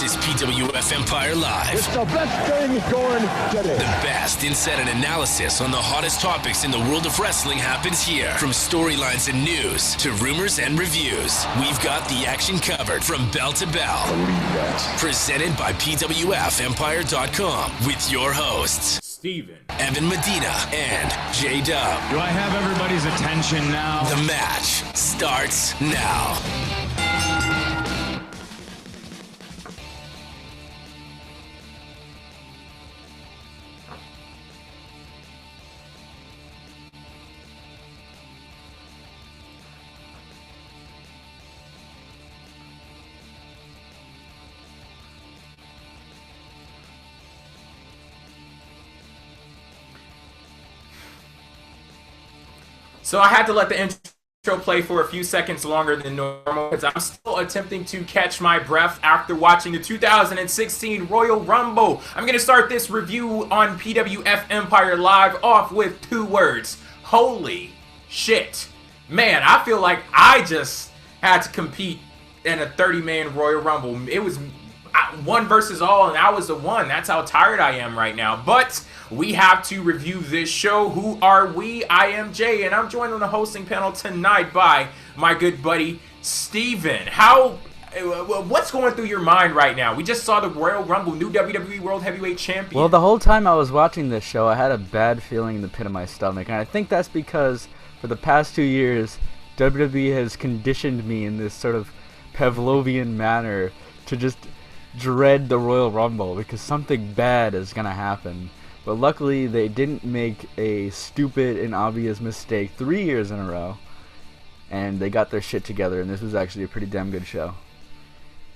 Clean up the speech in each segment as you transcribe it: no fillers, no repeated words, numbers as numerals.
This is PWF Empire Live. It's the best thing going today. The best insight and analysis on the hottest topics in the world of wrestling happens here. From storylines and news to rumors and reviews, we've got the action covered from bell to bell. Believe that. Presented by PWFempire.com with your hosts, Steven, Evan Medina, and J-Dub. do I have everybody's attention now? The match starts now. So I had to let the intro play for a few seconds longer than normal because I'm still attempting to catch my breath after watching the 2016 Royal Rumble. I'm going to start this review on PWF Empire Live off with 2 words. Holy shit. Man, I feel like I just had to compete in a 30-man Royal Rumble. It was one versus all, and I was the one. That's how tired I am right now. But we have to review this show. Who are we? I am Jay, and I'm joined on the hosting panel tonight by my good buddy, Steven. What's going through your mind right now? We just saw the Royal Rumble, new WWE World Heavyweight Champion. Well, the whole time I was watching this show, I had a bad feeling in the pit of my stomach, and I think that's because for the past 2 years, WWE has conditioned me in this sort of Pavlovian manner to just dread the Royal Rumble because something bad is going to happen. But luckily, they didn't make a stupid and obvious mistake 3 years in a row, and they got their shit together, and this was actually a pretty damn good show.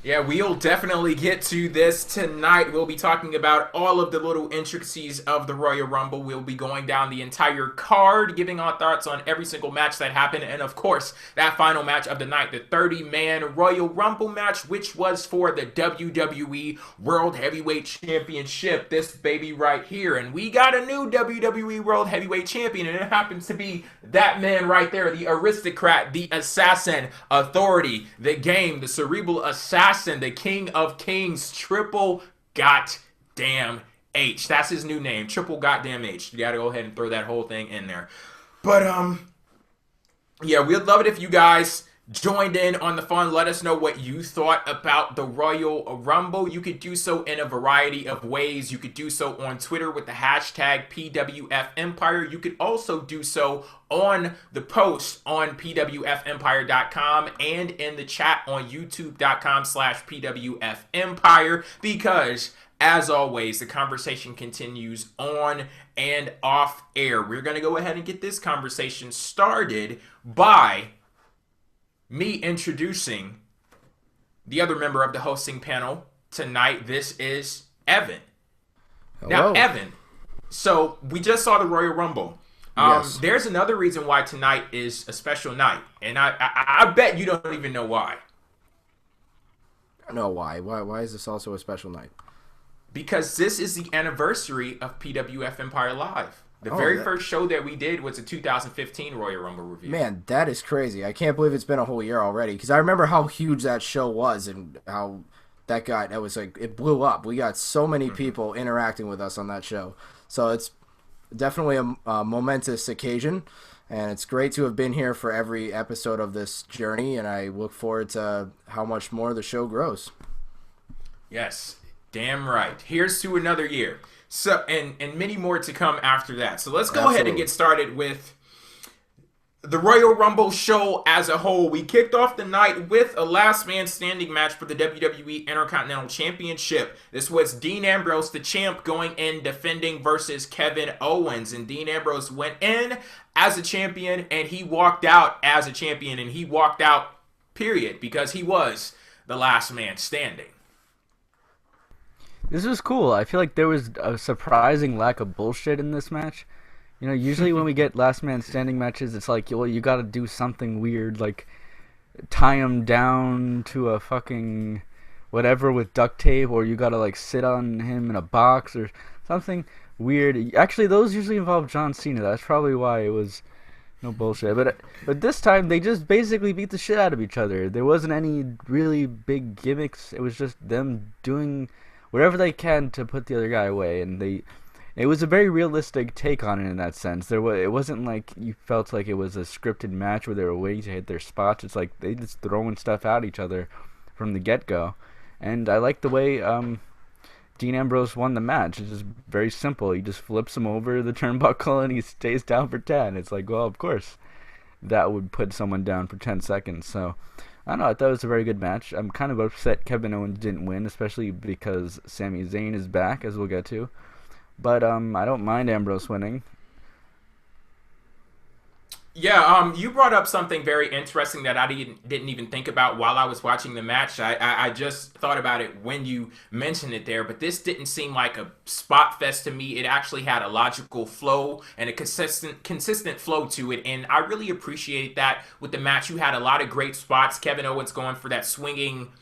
Yeah, we'll definitely get to this tonight. We'll be talking about all of the little intricacies of the Royal Rumble. We'll be going down the entire card, giving our thoughts on every single match that happened. And of course, that final match of the night, the 30-man Royal Rumble match, which was for the WWE World Heavyweight Championship. This baby right here. And we got a new WWE World Heavyweight Champion. And it happens to be that man right there, the aristocrat, the assassin, authority, the game, the cerebral assassin, the King of Kings, Triple Goddamn H. That's his new name, Triple Goddamn H. You gotta go ahead and throw that whole thing in there. But yeah, we'd love it if you guys joined in on the fun. Let us know what you thought about the Royal Rumble. You could do so in a variety of ways. You could do so on Twitter with the hashtag PWF Empire. You could also do so on the post on pwfempire.com and in the chat on youtube.com/PWF Empire, because as always, the conversation continues on and off air. We're going to go ahead and get this conversation started by me introducing the other member of the hosting panel tonight. This is Evan. Hello. Now, Evan, so we just saw the Royal Rumble. Yes. There's another reason why tonight is a special night, and I bet you don't even know why. I don't know why. Why is this also a special night? Because this is the anniversary of PWF Empire Live. The very first show that we did was a 2015 Royal Rumble review. Man, that is crazy. I can't believe it's been a whole year already. Because I remember how huge that show was and how that was like, it blew up. We got so many people interacting with us on that show. So it's definitely a momentous occasion. And it's great to have been here for every episode of this journey. And I look forward to how much more the show grows. Yes, damn right. Here's to another year. So, and many more to come after that. So let's go ahead and get started with the Royal Rumble show as a whole. We kicked off the night with a last man standing match for the WWE Intercontinental Championship. This was Dean Ambrose, the champ, going in defending versus Kevin Owens. And Dean Ambrose went in as a champion and he walked out as a champion, and he walked out, period, because he was the last man standing. This was cool. I feel like there was a surprising lack of bullshit in this match. You know, usually when we get last man standing matches, it's like, well, you got to do something weird, like tie him down to a fucking whatever with duct tape, or you got to like sit on him in a box or something weird. Actually, those usually involve John Cena. That's probably why it was No bullshit. But this time they just basically beat the shit out of each other. There wasn't any really big gimmicks. It was just them doing whatever they can to put the other guy away, and it was a very realistic take on it in that sense. It wasn't like you felt like it was a scripted match where they were waiting to hit their spots. It's like they just throwing stuff at each other from the get-go. And I like the way Dean Ambrose won the match. It's just very simple. He just flips him over the turnbuckle and he stays down for 10. It's like, well, of course that would put someone down for 10 seconds. So I don't know, I thought it was a very good match. I'm kind of upset Kevin Owens didn't win, especially because Sami Zayn is back, as we'll get to. But I don't mind Ambrose winning. Yeah, you brought up something very interesting that I didn't even think about while I was watching the match. I just thought about it when you mentioned it there, but this didn't seem like a spot fest to me. It actually had a logical flow and a consistent flow to it, and I really appreciate that with the match. You had a lot of great spots. Kevin Owens going for that swinging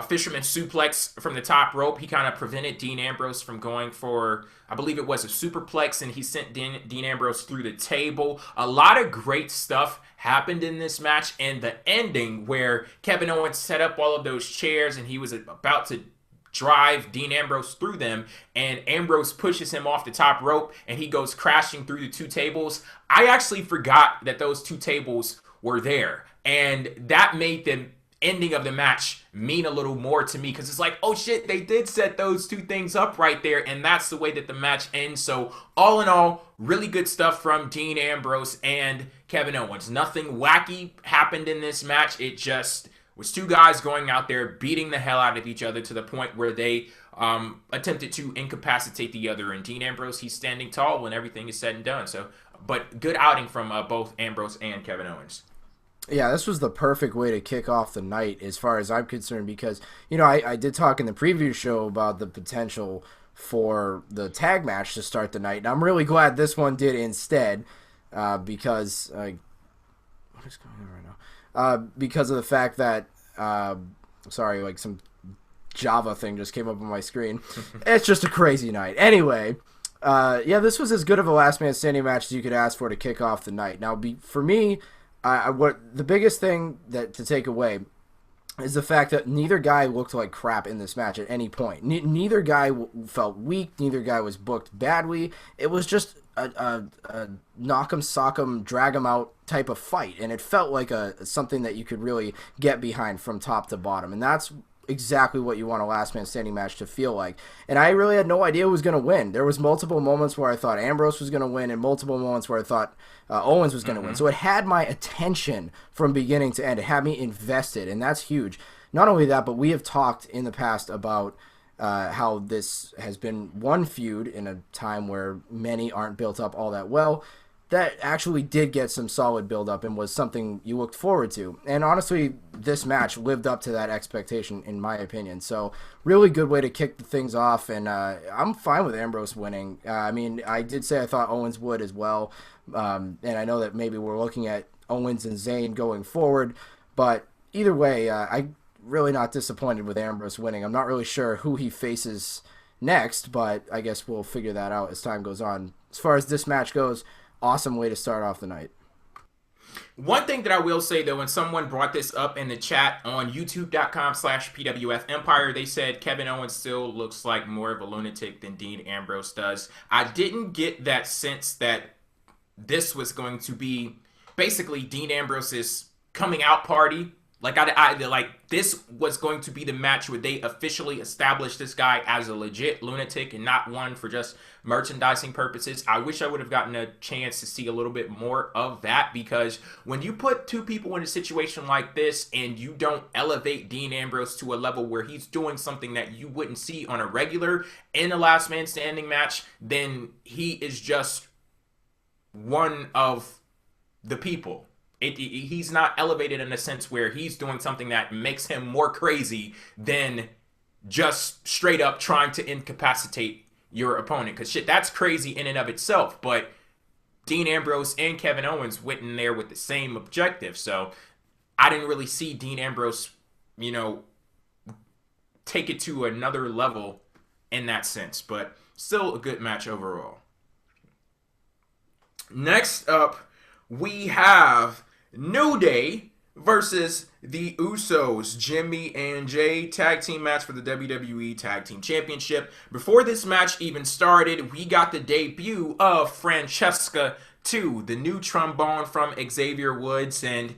fisherman suplex from the top rope. He kind of prevented Dean Ambrose from going for, I believe it was a superplex, and he sent Dean Ambrose through the table. A lot of great stuff happened in this match, and the ending where Kevin Owens set up all of those chairs and he was about to drive Dean Ambrose through them, and Ambrose pushes him off the top rope and he goes crashing through the two tables. I actually forgot that those two tables were there, and that made the ending of the match mean a little more to me, because it's like, oh shit, they did set those two things up right there, and that's the way that the match ends. So all in all, really good stuff from Dean Ambrose and Kevin Owens. Nothing wacky happened in this match. It just was two guys going out there beating the hell out of each other to the point where they attempted to incapacitate the other, and Dean Ambrose, he's standing tall when everything is said and done. So, but good outing from both Ambrose and Kevin Owens. Yeah, this was the perfect way to kick off the night as far as I'm concerned, because, you know, I did talk in the preview show about the potential for the tag match to start the night, and I'm really glad this one did instead, because, what is going on right now? Because of the fact that, sorry, like some Java thing just came up on my screen. It's just a crazy night. Anyway, yeah, this was as good of a last man standing match as you could ask for to kick off the night. Now, for me, what the biggest thing that to take away is the fact that neither guy looked like crap in this match at any point. Neither guy felt weak. Neither guy was booked badly. It was just a knock 'em, sock 'em, drag 'em out type of fight, and it felt like something that you could really get behind from top to bottom, and that's exactly what you want a last man standing match to feel like. And I really had no idea who was going to win. There was multiple moments where I thought Ambrose was going to win, and multiple moments where I thought Owens was going to win. So it had my attention from beginning to end. It had me invested, and that's huge. Not only that, but we have talked in the past about how this has been one feud in a time where many aren't built up all that well, that actually did get some solid build-up and was something you looked forward to. And honestly, this match lived up to that expectation, in my opinion. So, really good way to kick the things off, and I'm fine with Ambrose winning. I mean, I did say I thought Owens would as well, and I know that maybe we're looking at Owens and Zayn going forward, but either way, I'm really not disappointed with Ambrose winning. I'm not really sure who he faces next, but I guess we'll figure that out as time goes on. As far as this match goes, awesome way to start off the night. One thing that I will say, though, when someone brought this up in the chat on youtube.com/PWF Empire, they said Kevin Owens still looks like more of a lunatic than Dean Ambrose does. I didn't get that sense that this was going to be basically Dean Ambrose's coming out party. Like, like this was going to be the match where they officially established this guy as a legit lunatic and not one for just merchandising purposes. I wish I would have gotten a chance to see a little bit more of that, because when you put two people in a situation like this and you don't elevate Dean Ambrose to a level where he's doing something that you wouldn't see on a regular in a last man standing match, then he is just one of the people. He's not elevated in a sense where he's doing something that makes him more crazy than just straight up trying to incapacitate your opponent. Because shit, that's crazy in and of itself. But Dean Ambrose and Kevin Owens went in there with the same objective. So I didn't really see Dean Ambrose, you know, take it to another level in that sense. But still a good match overall. Next up, we have New Day versus the Usos, Jimmy and Jey, tag team match for the WWE Tag Team Championship. Before this match even started, we got the debut of Francesca 2, the new trombone from Xavier Woods, and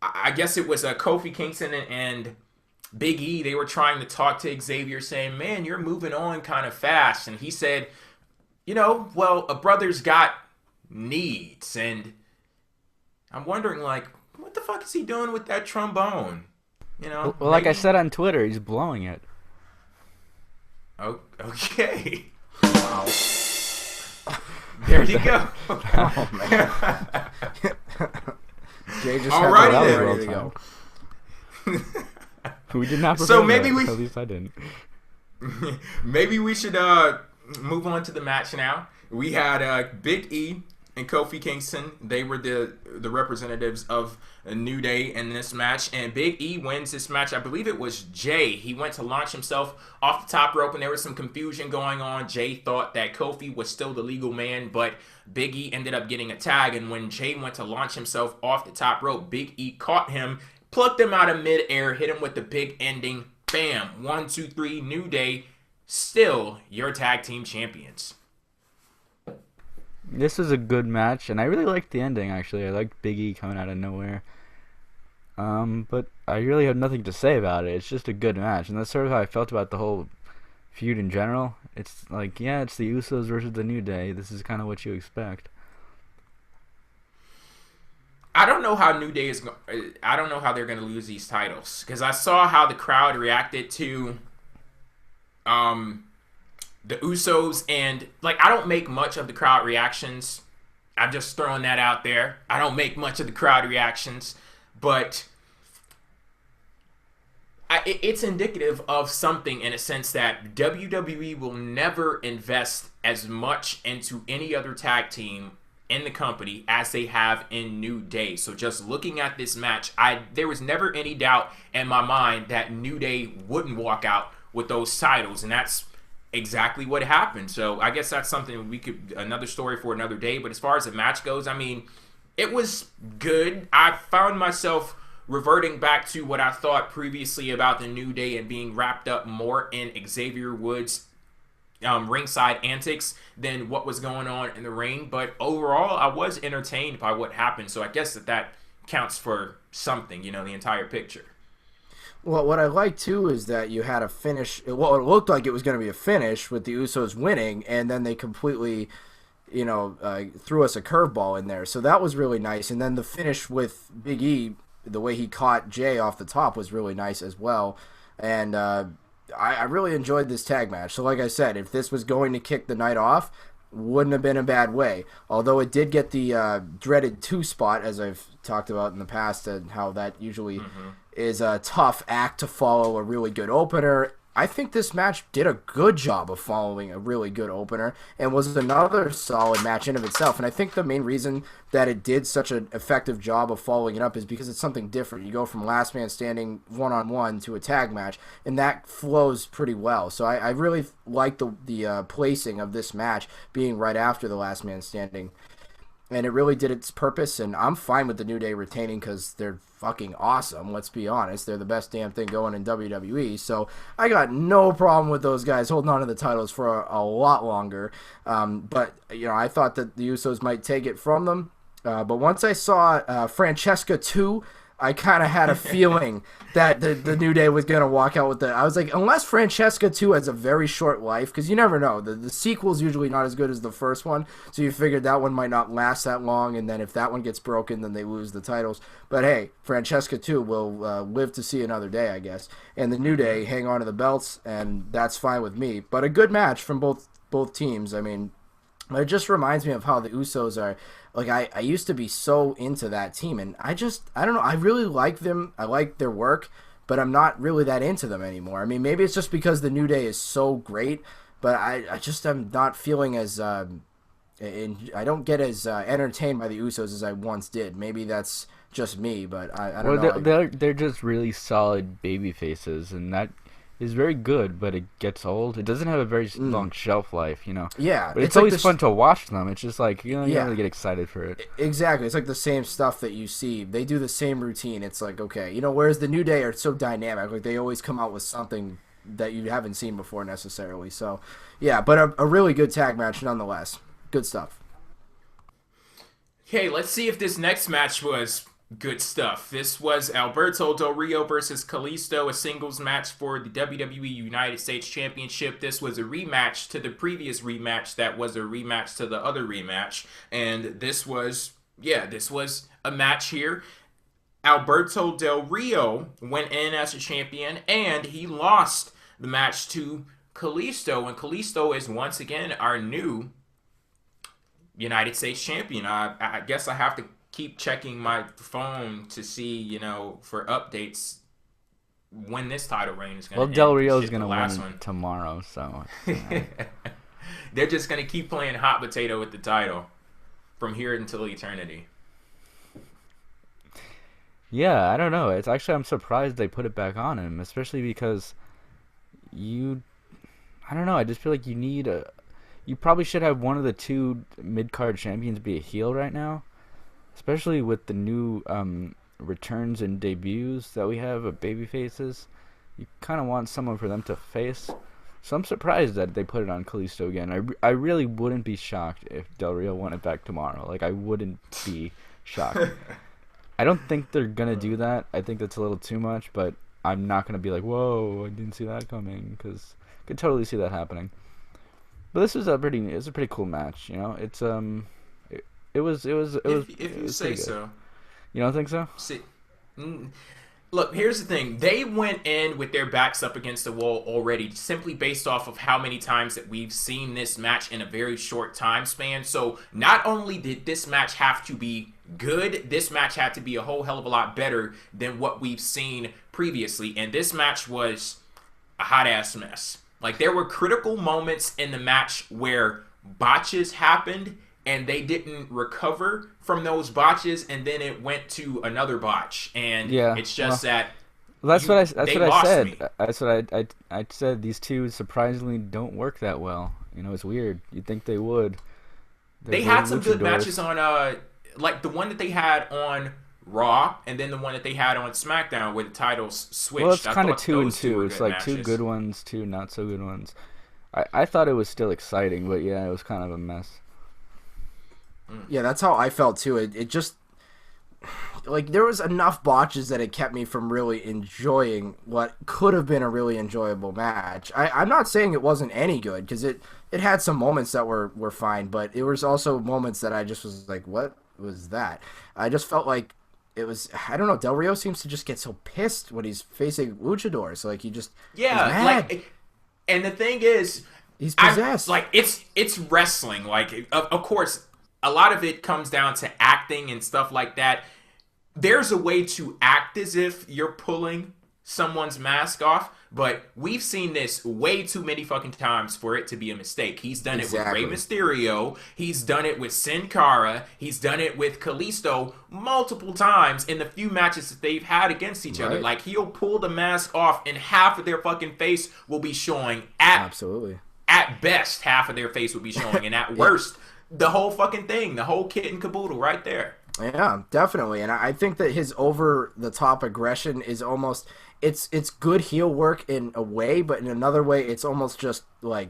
I guess it was Kofi Kingston and Big E. They were trying to talk to Xavier, saying, man, you're moving on kind of fast. And he said, well, a brother's got needs. And I'm wondering, like, what the fuck is he doing with that trombone? Well, like I said on Twitter, he's blowing it. Oh, okay. Wow. There you go. Oh, man. Jay just Alrighty ready to go. We did not prepare so maybe that. At least I didn't. Maybe we should move on to the match now. We had Big E and Kofi Kingston. They were the representatives of a New Day in this match, and Big E wins this match. I believe it was Jey. He went to launch himself off the top rope, and there was some confusion going on. Jey thought that Kofi was still the legal man, but Big E ended up getting a tag, and when Jey went to launch himself off the top rope, Big E caught him, plucked him out of midair, hit him with the big ending. Bam! 1, 2, 3, New Day, still your tag team champions. This was a good match, and I really liked the ending, actually. I liked Big E coming out of nowhere. But I really have nothing to say about it. It's just a good match, and that's sort of how I felt about the whole feud in general. It's like, yeah, it's the Usos versus the New Day. This is kind of what you expect. I don't know how New Day is. I don't know how they're going to lose these titles, because I saw how the crowd reacted to the Usos, and like, I don't make much of the crowd reactions. I'm just throwing that out there. I don't make much of the crowd reactions, but it's indicative of something, in a sense that WWE will never invest as much into any other tag team in the company as they have in New Day. So just looking at this match, there was never any doubt in my mind that New Day wouldn't walk out with those titles, and that's exactly what happened. So I guess that's something another story for another day. But as far as the match goes, I mean, it was good. I found myself reverting back to what I thought previously about the New Day and being wrapped up more in Xavier Woods' ringside antics than what was going on in the ring. But overall, I was entertained by what happened. So I guess that counts for something, the entire picture. Well, what I like, too, is that you had a finish. Well, it looked like it was going to be a finish with the Usos winning, and then they completely, threw us a curveball in there. So that was really nice. And then the finish with Big E, the way he caught Jey off the top, was really nice as well. And I really enjoyed this tag match. So like I said, if this was going to kick the night off, wouldn't have been a bad way. Although it did get the dreaded 2 spot, as I've talked about in the past, and how that usually is a tough act to follow a really good opener. I think this match did a good job of following a really good opener and was another solid match in of itself. And I think the main reason that it did such an effective job of following it up is because it's something different. You go from last man standing one-on-one to a tag match, and that flows pretty well. So I really like the placing of this match being right after the last man standing. And it really did its purpose, and I'm fine with the New Day retaining because they're fucking awesome, let's be honest. They're the best damn thing going in WWE, so I got no problem with those guys holding on to the titles for a lot longer. But, I thought that the Usos might take it from them. But once I saw Francesca 2, I kind of had a feeling that the New Day was going to walk out with I was like, unless Francesca 2 has a very short life, because you never know. The sequel's usually not as good as the first one, so you figured that one might not last that long, and then if that one gets broken, then they lose the titles. But hey, Francesca 2 will live to see another day, I guess. And the New Day hang on to the belts, and that's fine with me. But a good match from both teams. I mean, it just reminds me of how the Usos are. Like, I used to be so into that team, and I don't know, I really like them. I like their work, but I'm not really that into them anymore. I mean, maybe it's just because the New Day is so great, but I just am not feeling as, I don't get as entertained by the Usos as I once did. Maybe that's just me, but I don't know. They're just really solid baby faces, and that is very good, but it gets old. It doesn't have a very long shelf life, you know. Yeah, but it's always fun to watch them. It's just like, you know, you don't really get excited for it. Exactly. It's like the same stuff that you see. They do the same routine. It's like, okay, you know, whereas the New Day are so dynamic. Like, they always come out with something that you haven't seen before necessarily. So, yeah, but a really good tag match nonetheless. Good stuff. Okay, let's see if this next match was good stuff. This was Alberto Del Rio versus Kalisto, a singles match for the WWE United States Championship. This was a rematch to the previous rematch that was a rematch to the other rematch. And this was a match here. Alberto Del Rio went in as a champion, and he lost the match to Kalisto. And Kalisto is once again our new United States Champion. I guess I have to keep checking my phone to see, you know, for updates when this title reign is going to end. Well, Del Rio is going to win tomorrow, so. They're just going to keep playing hot potato with the title from here until eternity. Yeah, I don't know. It's actually, I'm surprised they put it back on him, especially because I don't know, I just feel like you probably should have one of the two mid-card champions be a heel right now. Especially with the new returns and debuts that we have of baby faces. You kind of want someone for them to face. So I'm surprised that they put it on Kalisto again. I really wouldn't be shocked if Del Rio won it back tomorrow. Like, I wouldn't be shocked. I don't think they're going to do that. I think that's a little too much, but I'm not going to be like, whoa, I didn't see that coming, because I could totally see that happening. But this was a pretty cool match, you know. It's It was if you say so. You don't think so? See, look, here's the thing. They went in with their backs up against the wall already, simply based off of how many times that we've seen this match in a very short time span. So not only did this match have to be good, this match had to be a whole hell of a lot better than what we've seen previously. And this match was a hot-ass mess. Like, there were critical moments in the match where botches happened, and they didn't recover from those botches, and then it went to another botch, and it's just that's what I said. Me. That's what I said. These two surprisingly don't work that well. You know, it's weird. You'd think they would. They had some good matches on, like the one that they had on Raw, and then the one that they had on SmackDown where the titles switched. Well, it's kind of 2 and 2. It's like matches. 2 good ones, 2 not so good ones. I thought it was still exciting, but yeah, it was kind of a mess. Yeah, that's how I felt too. It just, like, there was enough botches that it kept me from really enjoying what could have been a really enjoyable match. I'm not saying it wasn't any good, because it had some moments that were fine, but it was also moments that I just was like, what was that? I just felt like it was, I don't know, Del Rio seems to just get so pissed when he's facing luchadors. Like, he just he's mad. Like, and the thing is, he's possessed. Like, it's wrestling. Like, of course, a lot of it comes down to acting and stuff like that. There's a way to act as if you're pulling someone's mask off, but we've seen this way too many fucking times for it to be a mistake. He's done it with Rey Mysterio. He's done it with Sin Cara. He's done it with Kalisto multiple times in the few matches that they've had against each other. Like, he'll pull the mask off and half of their fucking face will be showing. Absolutely. At best, half of their face will be showing, and at worst, the whole fucking thing, the whole kit and caboodle right there. Yeah, definitely. And I think that his over-the-top aggression is almost, it's good heel work in a way, but in another way, it's almost just, like,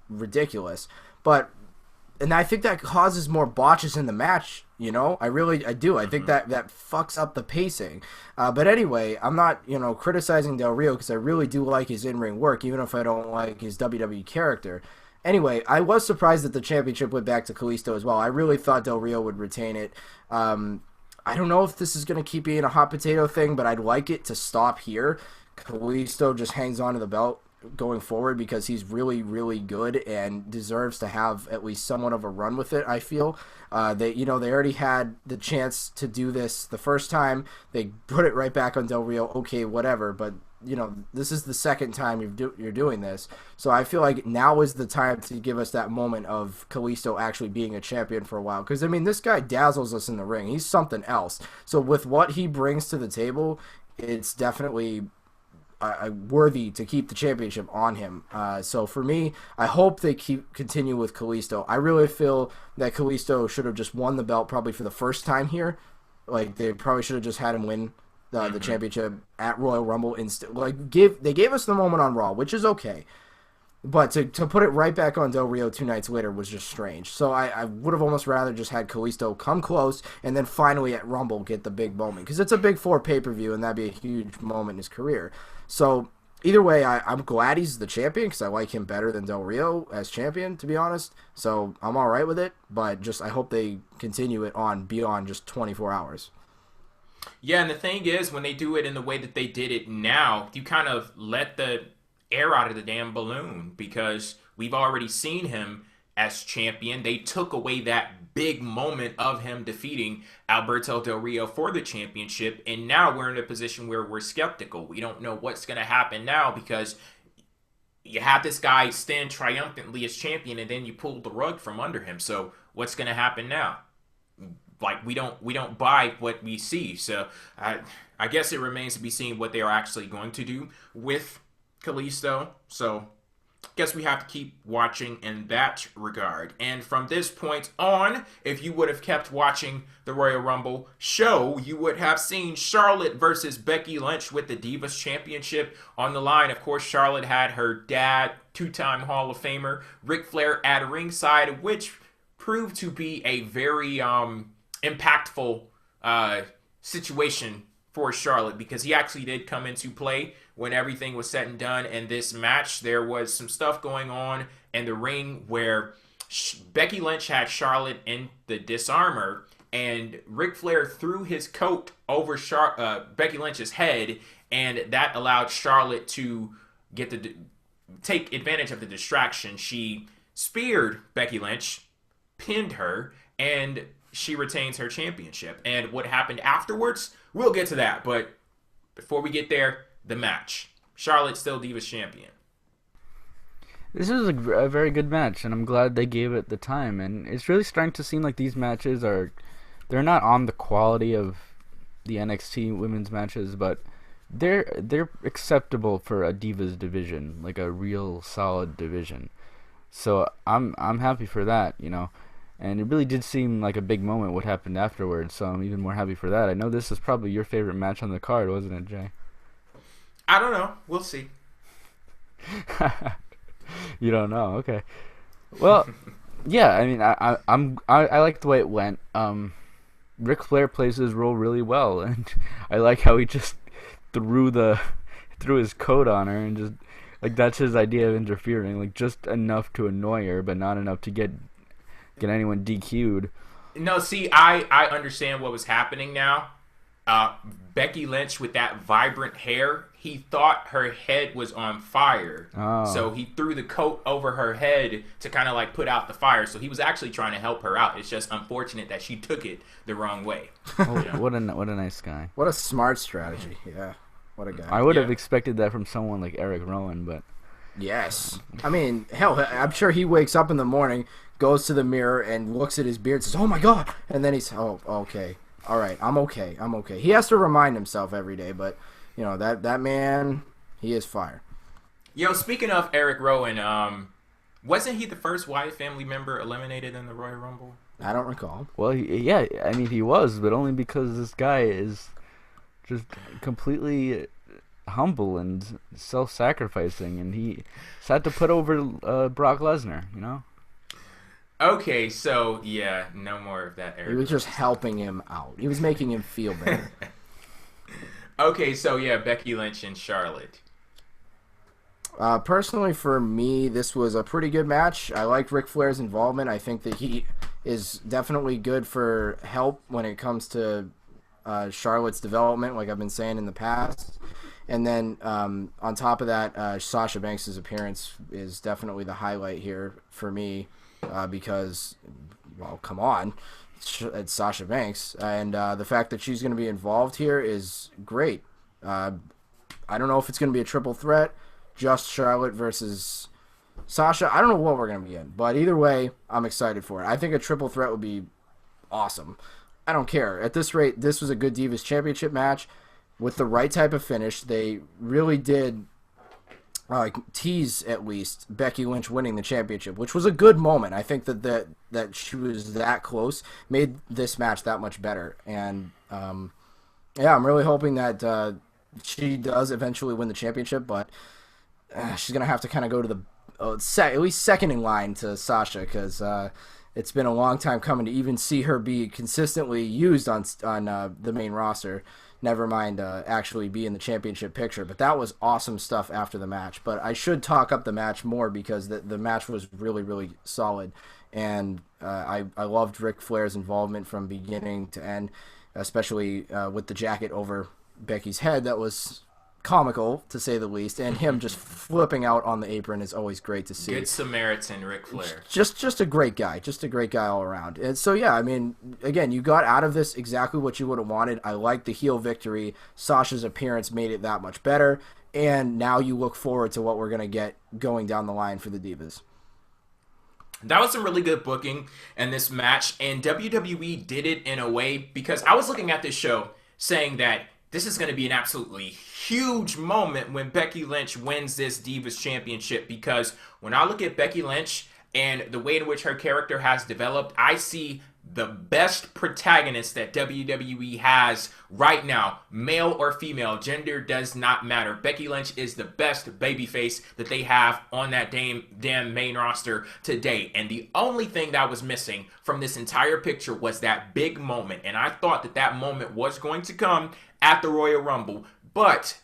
ridiculous. And I think that causes more botches in the match, you know? I do. I think that fucks up the pacing. But anyway, I'm not, criticizing Del Rio, because I really do like his in-ring work, even if I don't like his WWE character. Anyway, I was surprised that the championship went back to Kalisto as well. I really thought Del Rio would retain it. I don't know if this is going to keep being a hot potato thing, but I'd like it to stop here. Kalisto just hangs on to the belt going forward, because he's really, really good and deserves to have at least somewhat of a run with it, I feel. They already had the chance to do this the first time. They put it right back on Del Rio. Okay, whatever, but this is the second time you're doing this. So I feel like now is the time to give us that moment of Kalisto actually being a champion for a while. Because, I mean, this guy dazzles us in the ring. He's something else. So with what he brings to the table, it's definitely worthy to keep the championship on him. So for me, I hope they continue with Kalisto. I really feel that Kalisto should have just won the belt probably for the first time here. Like, they probably should have just had him win the championship at Royal Rumble instead. Like, they gave us the moment on Raw, which is okay. But to put it right back on Del Rio 2 nights later was just strange. So I would have almost rather just had Kalisto come close and then finally at Rumble get the big moment. Because it's a big 4 pay-per-view and that'd be a huge moment in his career. So either way, I'm glad he's the champion because I like him better than Del Rio as champion, to be honest. So I'm all right with it. But just I hope they continue it on beyond just 24 hours. Yeah, and the thing is, when they do it in the way that they did it now, you kind of let the air out of the damn balloon because we've already seen him as champion. They took away that big moment of him defeating Alberto Del Rio for the championship, and now we're in a position where we're skeptical. We don't know what's going to happen now because you have this guy stand triumphantly as champion, and then you pull the rug from under him. So what's going to happen now? Like, we don't buy what we see. So I guess it remains to be seen what they are actually going to do with Kalisto. So guess we have to keep watching in that regard. And from this point on, if you would have kept watching the Royal Rumble show, you would have seen Charlotte versus Becky Lynch with the Divas Championship on the line. Of course, Charlotte had her dad, 2-time Hall of Famer, Ric Flair at ringside, which proved to be a very impactful situation for Charlotte because he actually did come into play when everything was said and done in this match. There was some stuff going on in the ring where Becky Lynch had Charlotte in the Disarm-her, and Ric Flair threw his coat over Becky Lynch's head, and that allowed Charlotte to take advantage of the distraction. She speared Becky Lynch, pinned her, and she retains her championship. And what happened afterwards, we'll get to that. But before we get there, the match. Charlotte still Divas Champion. This is a very good match, and I'm glad they gave it the time. And it's really starting to seem like these matches they're not on the quality of the NXT women's matches, but they're acceptable for a Divas division, like a real solid division. So I'm happy for that, you know. And it really did seem like a big moment what happened afterwards, so I'm even more happy for that. I know this is probably your favorite match on the card, wasn't it, Jay? I don't know. We'll see. You don't know, okay. Well, yeah, I mean, I like the way it went. Ric Flair plays his role really well, and I like how he just threw his coat on her and just, like, that's his idea of interfering, like, just enough to annoy her, but not enough to get anyone DQ'd. No, see, I understand what was happening now. Becky Lynch with that vibrant hair, he thought her head was on fire. Oh. So he threw the coat over her head to kind of like put out the fire. So he was actually trying to help her out. It's just unfortunate that she took it the wrong way. Oh, what a nice guy. What a smart strategy. Yeah. What a guy. I would have expected that from someone like Eric Rowan, but... Yes. I mean, hell, I'm sure he wakes up in the morning, goes to the mirror, and looks at his beard and says, "Oh my God!" And then he's, "Oh, okay. All right, I'm okay. He has to remind himself every day, but, you know, that man, he is fire. Yo, speaking of Eric Rowan, wasn't he the first Wyatt family member eliminated in the Royal Rumble? I don't recall. Well, yeah, I mean, he was, but only because this guy is just completely humble and self-sacrificing, and he had to put over Brock Lesnar, you know? Okay, so, yeah, no more of that, Eric. He was just helping him out. He was making him feel better. Okay, so, yeah, Becky Lynch and Charlotte. Personally, for me, this was a pretty good match. I liked Ric Flair's involvement. I think that he is definitely good for help when it comes to Charlotte's development, like I've been saying in the past. And then on top of that, Sasha Banks' appearance is definitely the highlight here for me. Because, well, come on, it's Sasha Banks, and the fact that she's going to be involved here is great. I don't know if it's going to be a triple threat, just Charlotte versus Sasha. I don't know what we're going to be in, but either way, I'm excited for it. I think a triple threat would be awesome. I don't care. At this rate, this was a good Divas Championship match. with the right type of finish, they really did tease at least Becky Lynch winning the championship, which was a good moment. I think that she was that close made this match that much better. And yeah, I'm really hoping that she does eventually win the championship, but she's gonna have to kind of go to the at least second in line to Sasha, because it's been a long time coming to even see her be consistently used on the main roster. Never mind actually be in the championship picture. But that was awesome stuff after the match. But I should talk up the match more, because the match was really, really solid. And I loved Ric Flair's involvement from beginning to end, especially with the jacket over Becky's head. That was comical, to say the least. And him just flipping out on the apron is always great to see. Good Samaritan, Ric Flair. Just a great guy. Just a great guy all around. And so, yeah, I mean, again, you got out of this exactly what you would have wanted. I like the heel victory. Sasha's appearance made it that much better. And now you look forward to what we're going to get going down the line for the Divas. That was some really good booking in this match. And WWE did it in a way, because I was looking at this show saying that this is going to be an absolutely huge moment when Becky Lynch wins this Divas Championship, because when I look at Becky Lynch and the way in which her character has developed, I see the best protagonist that WWE has right now, male or female, gender does not matter. Becky Lynch is the best babyface that they have on that damn main roster today. And the only thing that was missing from this entire picture was that big moment. And I thought that moment was going to come at the Royal Rumble. But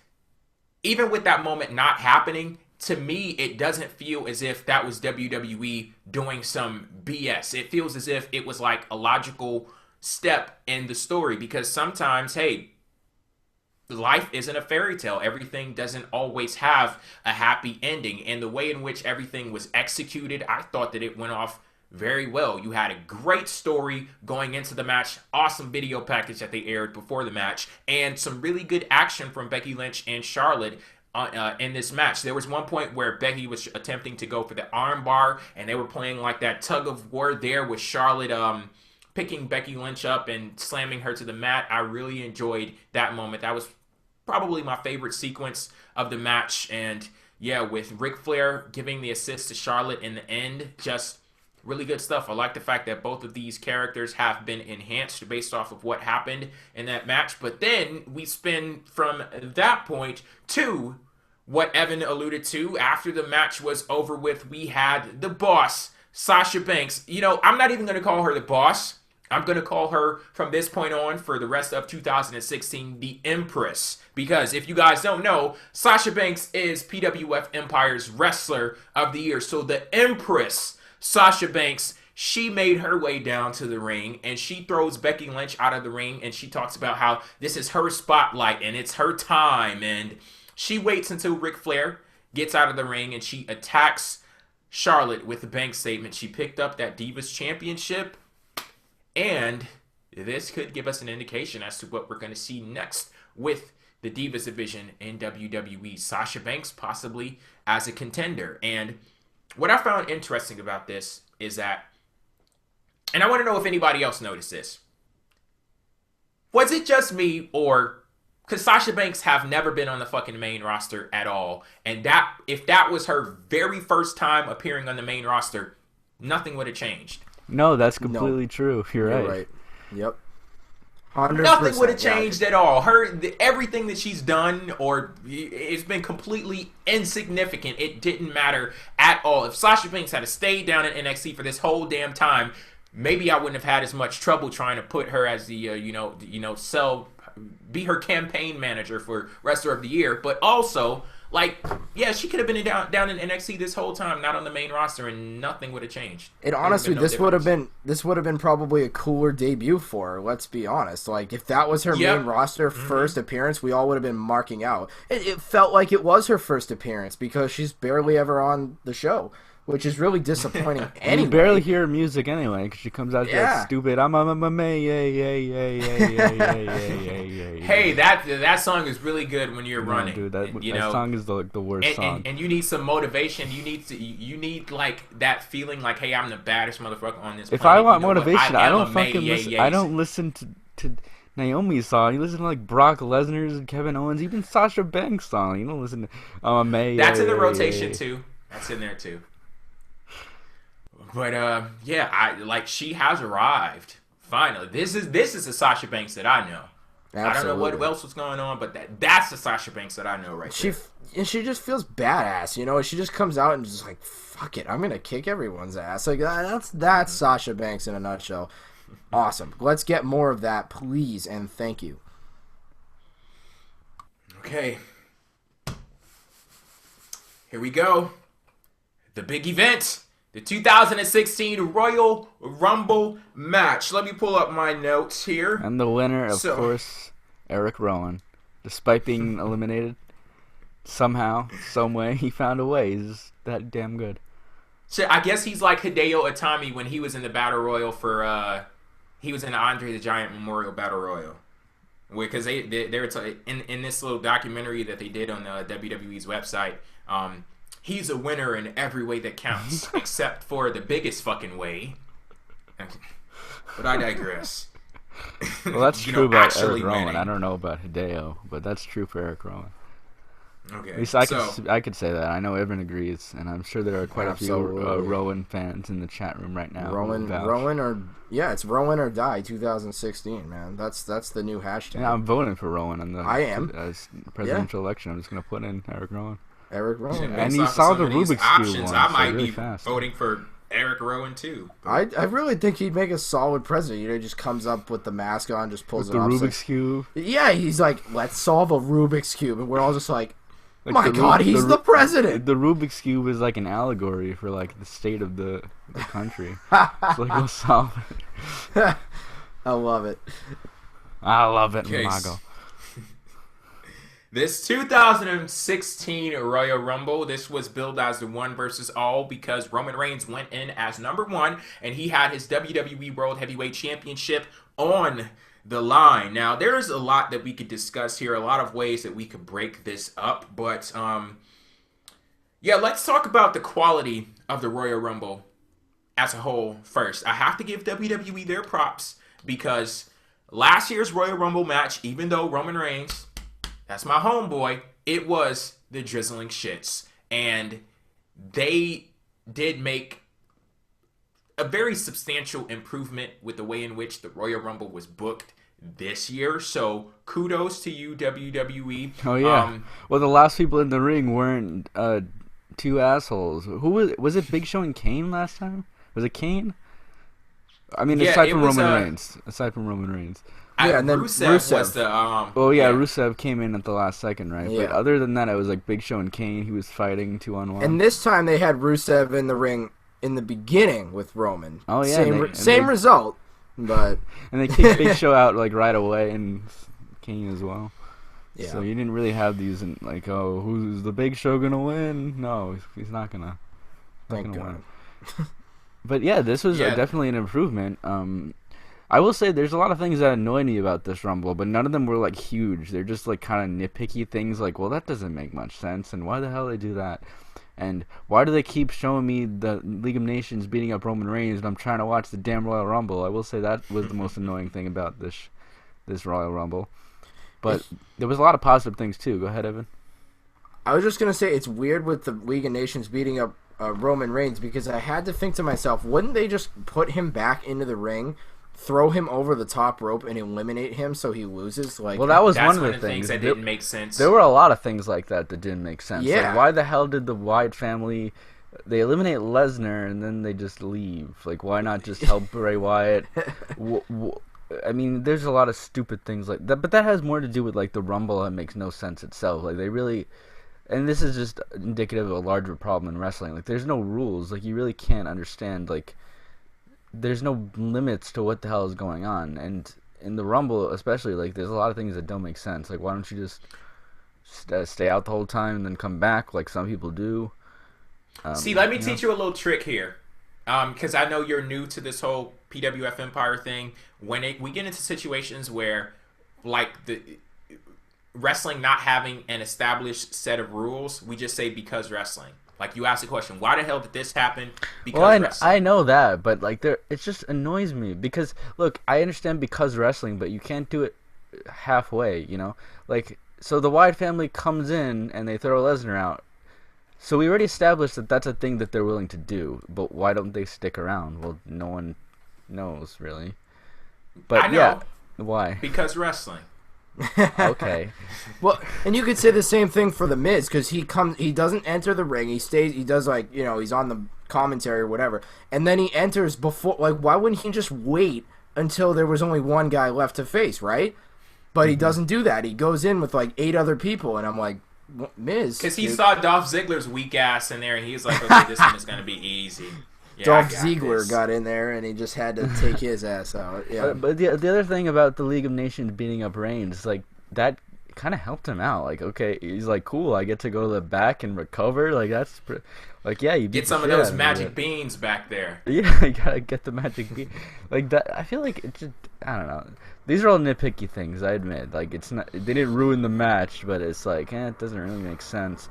even with that moment not happening, to me, it doesn't feel as if that was WWE doing some BS. It feels as if it was like a logical step in the story, because sometimes, hey, life isn't a fairy tale. Everything doesn't always have a happy ending. And the way in which everything was executed, I thought that it went off very well. You had a great story going into the match, awesome video package that they aired before the match, and some really good action from Becky Lynch and Charlotte in this match. There was one point where Becky was attempting to go for the arm bar, and they were playing like that tug of war there with Charlotte picking Becky Lynch up and slamming her to the mat. I really enjoyed that moment. That was probably my favorite sequence of the match. And yeah, with Ric Flair giving the assist to Charlotte in the end, just really good stuff. I like the fact that both of these characters have been enhanced based off of what happened in that match. But then we spin from that point to what Evan alluded to. After the match was over with, we had the boss, Sasha Banks. You know, I'm not even going to call her the boss. I'm going to call her, from this point on, for the rest of 2016, the Empress. Because if you guys don't know, Sasha Banks is PWF Empire's Wrestler of the Year. So the Empress, Sasha Banks, she made her way down to the ring, and she throws Becky Lynch out of the ring, and she talks about how this is her spotlight and it's her time. And she waits until Ric Flair gets out of the ring, and she attacks Charlotte with the Banks statement. She picked up that Divas Championship, and this could give us an indication as to what we're going to see next with the Divas division in WWE. Sasha Banks possibly as a contender. And what I found interesting about this is that, and I want to know if anybody else noticed this, was it just me, or, because Sasha Banks have never been on the fucking main roster at all, and that, if that was her very first time appearing on the main roster, nothing would have changed. No, that's completely true. You're right. Yep. 100%. Nothing would have changed at all. Everything that she's done, or it's been completely insignificant. It didn't matter at all. If Sasha Banks had stayed down in NXT for this whole damn time, maybe I wouldn't have had as much trouble trying to put her as the be her campaign manager for Wrestler of the Year. But also, like, yeah, she could have been down in NXT this whole time, not on the main roster, and nothing would have changed. And honestly, this would have been probably a cooler debut for her. Let's be honest. Like, if that was her main roster first appearance, we all would have been marking out. It felt like it was her first appearance, because she's barely ever on the show, which is really disappointing. And you barely hear her music anyway, because she comes out that stupid Hey, that song is really good when you're running. Dude, that song is the worst song. And you need some motivation. You need like that feeling like, hey, I'm the baddest motherfucker on this planet. If I want motivation, I don't fucking listen. I don't listen to Naomi's song. You listen to like Brock Lesnar's and Kevin Owens, even Sasha Banks' song. You don't listen to May. That's in the rotation too. That's in there too. But she has arrived finally. This is the Sasha Banks that I know. Absolutely. I don't know what else was going on, but that's the Sasha Banks that I know there. She just feels badass, you know. She just comes out and just like, fuck it, I'm gonna kick everyone's ass. Like that's Sasha Banks in a nutshell. Awesome. Let's get more of that, please, and thank you. Okay. Here we go. The big event. The 2016 Royal Rumble match. Let me pull up my notes here. And the winner, of course, Eric Rowan. Despite being eliminated, somehow, some way, he found a way. He's that damn good. So I guess he's like Hideo Itami when he was in the Battle Royal for... he was in the Andre the Giant Memorial Battle Royal. Because they're in this little documentary that they did on WWE's website... he's a winner in every way that counts, except for the biggest fucking way. But I digress. Well, that's true about Eric Rowan. I don't know about Hideo, but that's true for Eric Rowan. Okay. At least I could say that. I know Evan agrees, and I'm sure there are quite a few Rowan fans in the chat room right now. It's Rowan or Die 2016, man. That's the new hashtag. Yeah, I'm voting for Rowan on the presidential election. I'm just gonna put in Eric Rowan. And he saw the Rubik's Cube one. I might be voting for Eric Rowan too. I really think he'd make a solid president. You know, he just comes up with the mask on, just pulls it off. The Rubik's Cube. Yeah, he's like, let's solve a Rubik's Cube, and we're all just like, my God, he's the president. The Rubik's Cube is like an allegory for like the state of the country. It's like, we'll solve it. I love it. Mago. This 2016 Royal Rumble, this was billed as the one versus all because Roman Reigns went in as number one and he had his WWE World Heavyweight Championship on the line. Now, there's a lot that we could discuss here, a lot of ways that we could break this up, but let's talk about the quality of the Royal Rumble as a whole first. I have to give WWE their props because last year's Royal Rumble match, even though Roman Reigns... that's my homeboy. It was the drizzling shits. And they did make a very substantial improvement with the way in which the Royal Rumble was booked this year. So kudos to you, WWE. Oh, yeah. Well, the last people in the ring weren't two assholes. Who was it Big Show and Kane last time? Was it Kane? I mean, aside from Roman Reigns. And then Rusev was the... Rusev came in at the last second, right? Yeah. But other than that, it was like Big Show and Kane. He was fighting 2-on-1. And this time they had Rusev in the ring in the beginning with Roman. Oh, yeah. Same result, but... And they kicked Big Show out like right away, and Kane as well. Yeah. So you didn't really have these, like, oh, who's the Big Show going to win? No, he's not going to win. But yeah, this was definitely an improvement. I will say there's a lot of things that annoy me about this Rumble, but none of them were, like, huge. They're just, like, kind of nitpicky things like, well, that doesn't make much sense, and why the hell they do that? And why do they keep showing me the League of Nations beating up Roman Reigns and I'm trying to watch the damn Royal Rumble? I will say that was the most annoying thing about this Royal Rumble. But there was a lot of positive things, too. Go ahead, Evan. I was just going to say it's weird with the League of Nations beating up Roman Reigns because I had to think to myself, wouldn't they just put him back into the ring, throw him over the top rope and eliminate him so he loses? Like, well, that was one of the things that didn't make sense. There were a lot of things like that didn't make sense. Yeah. Like, why the hell did the Wyatt family... They eliminate Lesnar and then they just leave. Like, why not just help Bray Wyatt? I mean, there's a lot of stupid things like that, but that has more to do with, like, the Rumble that makes no sense itself. Like, they really... And this is just indicative of a larger problem in wrestling. Like, there's no rules. Like, you really can't understand, like... There's no limits to what the hell is going on, and in the Rumble especially, like, there's a lot of things that don't make sense. Like, why don't you just stay out the whole time and then come back like some people do? Let me teach you a little trick here, because I know you're new to this whole PWF Empire thing. When we get into situations where, like, the wrestling not having an established set of rules, we just say because wrestling. Like, you ask the question, why the hell did this happen? Because I know that, but, like, it just annoys me. Because, look, I understand because wrestling, but you can't do it halfway, Like, so the Wyatt family comes in and they throw Lesnar out. So we already established that that's a thing that they're willing to do, but why don't they stick around? Well, no one knows, really. But I know. yeah, why? Because wrestling. Okay. Well, and you could say the same thing for the Miz, because he doesn't enter the ring. He stays. He does, like, he's on the commentary or whatever, and then he enters before. Like, why wouldn't he just wait until there was only one guy left to face, right? But he doesn't do that. He goes in with like 8 other people, and I'm like, Miz, because he saw Dolph Ziggler's weak ass in there, and he's like, okay, this one is gonna be easy. Yeah, Dolph Ziggler got in there, and he just had to take his ass out. Yeah. But the other thing about the League of Nations beating up Reigns, like, that kind of helped him out. Like, okay, he's like, cool, I get to go to the back and recover. Like, that's like, yeah, you get some of those magic beans back there. Yeah, you gotta get the magic bean. Like that, I feel like it just, I don't know. These are all nitpicky things, I admit. Like, it's not, they didn't ruin the match, but it's like, it doesn't really make sense.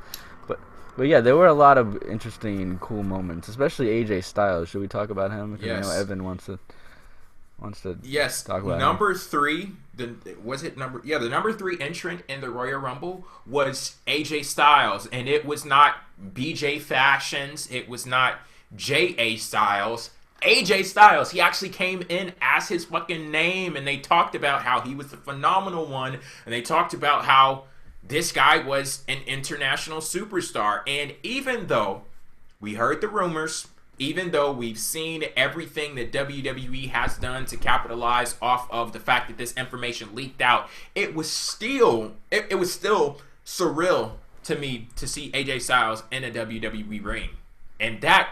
But yeah, there were a lot of interesting and cool moments, especially AJ Styles. Should we talk about him? Because yes. I know Evan wants to yes. talk about number him. 3. The number 3 entrant in the Royal Rumble was AJ Styles, and it was not BJ Fashions. It was not JA Styles. AJ Styles. He actually came in as his fucking name, and they talked about how he was the phenomenal one, and they talked about how this guy was an international superstar. And even though we heard the rumors, even though we've seen everything that WWE has done to capitalize off of the fact that this information leaked out, it was still surreal to me to see AJ Styles in a WWE ring. And that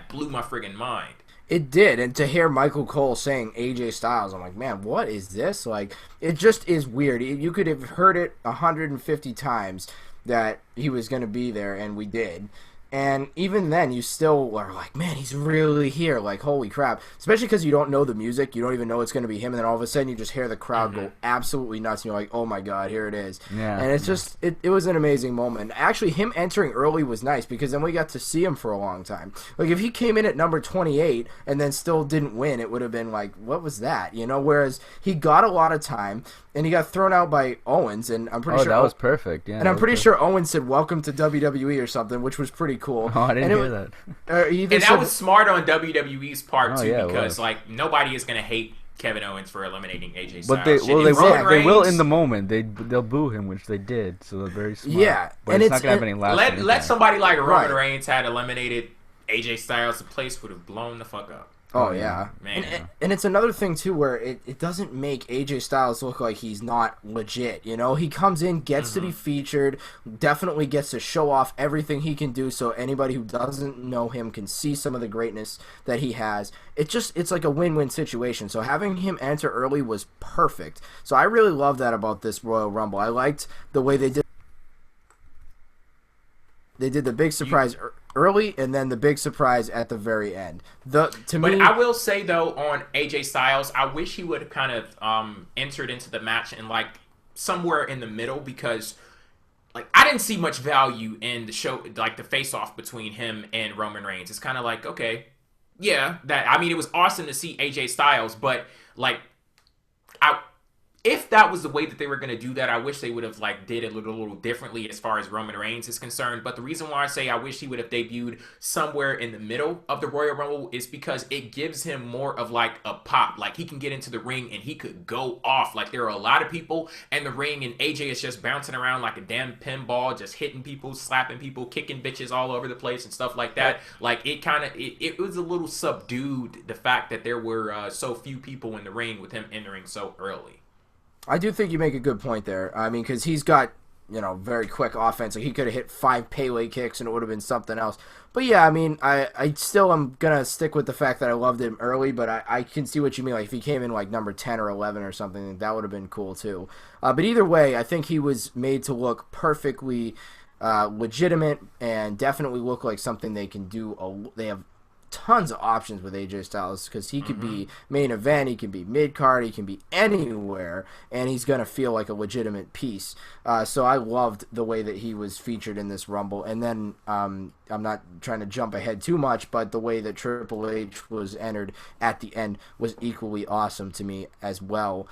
blew my friggin' mind. It did, and to hear Michael Cole saying AJ Styles, I'm like, man, what is this? Like, it just is weird. You could have heard it 150 times that he was going to be there, and we did. And even then, you still are like, man, he's really here. Like, holy crap. Especially because you don't know the music. You don't even know it's going to be him. And then all of a sudden, you just hear the crowd go absolutely nuts. And you're like, oh, my God, here it is. Yeah. And it's just, it was an amazing moment. Actually, him entering early was nice because then we got to see him for a long time. Like, if he came in at number 28 and then still didn't win, it would have been like, what was that? Whereas he got a lot of time. And he got thrown out by Owens, and I'm pretty sure that was perfect. Yeah, and I'm pretty sure Owens said "Welcome to WWE" or something, which was pretty cool. Oh, I didn't hear that. And that was smart on WWE's part too, yeah, because like nobody is gonna hate Kevin Owens for eliminating AJ Styles. But they will in the moment. They'll boo him, which they did. So they're very smart. Yeah, but and it's not gonna have any lasting. Let somebody like Roman Reigns had eliminated AJ Styles, the place would have blown the fuck up. Oh, yeah. Man. And it's another thing, too, where it doesn't make AJ Styles look like he's not legit, He comes in, gets to be featured, definitely gets to show off everything he can do so anybody who doesn't know him can see some of the greatness that he has. It's like a win-win situation. So having him enter early was perfect. So I really love that about this Royal Rumble. I liked the way they did the big surprise early and then the big surprise at the very end. But I will say, though, on AJ Styles, I wish he would have kind of entered into the match in like somewhere in the middle, because like I didn't see much value in the show, like the face-off between him and Roman Reigns. It's kind of like, okay, yeah, it was awesome to see AJ Styles, but like if that was the way that they were going to do that, I wish they would have like did it a little differently as far as Roman Reigns is concerned. But the reason why I say I wish he would have debuted somewhere in the middle of the Royal Rumble is because it gives him more of like a pop. Like he can get into the ring and he could go off. Like there are a lot of people in the ring and AJ is just bouncing around like a damn pinball, just hitting people, slapping people, kicking bitches all over the place and stuff like that. Like it was a little subdued, the fact that there were so few people in the ring with him entering so early. I do think you make a good point there. I mean, because he's got, very quick offense. Like he could have hit 5 Pele kicks and it would have been something else. But yeah, I mean, I still am going to stick with the fact that I loved him early, but I can see what you mean. Like if he came in like number 10 or 11 or something, that would have been cool too. But either way, I think he was made to look perfectly legitimate and definitely look like something they can do. They have tons of options with AJ Styles because he could be main event, he can be mid-card, he can be anywhere, and he's going to feel like a legitimate piece. So I loved the way that he was featured in this Rumble. And then I'm not trying to jump ahead too much, but the way that Triple H was entered at the end was equally awesome to me as well.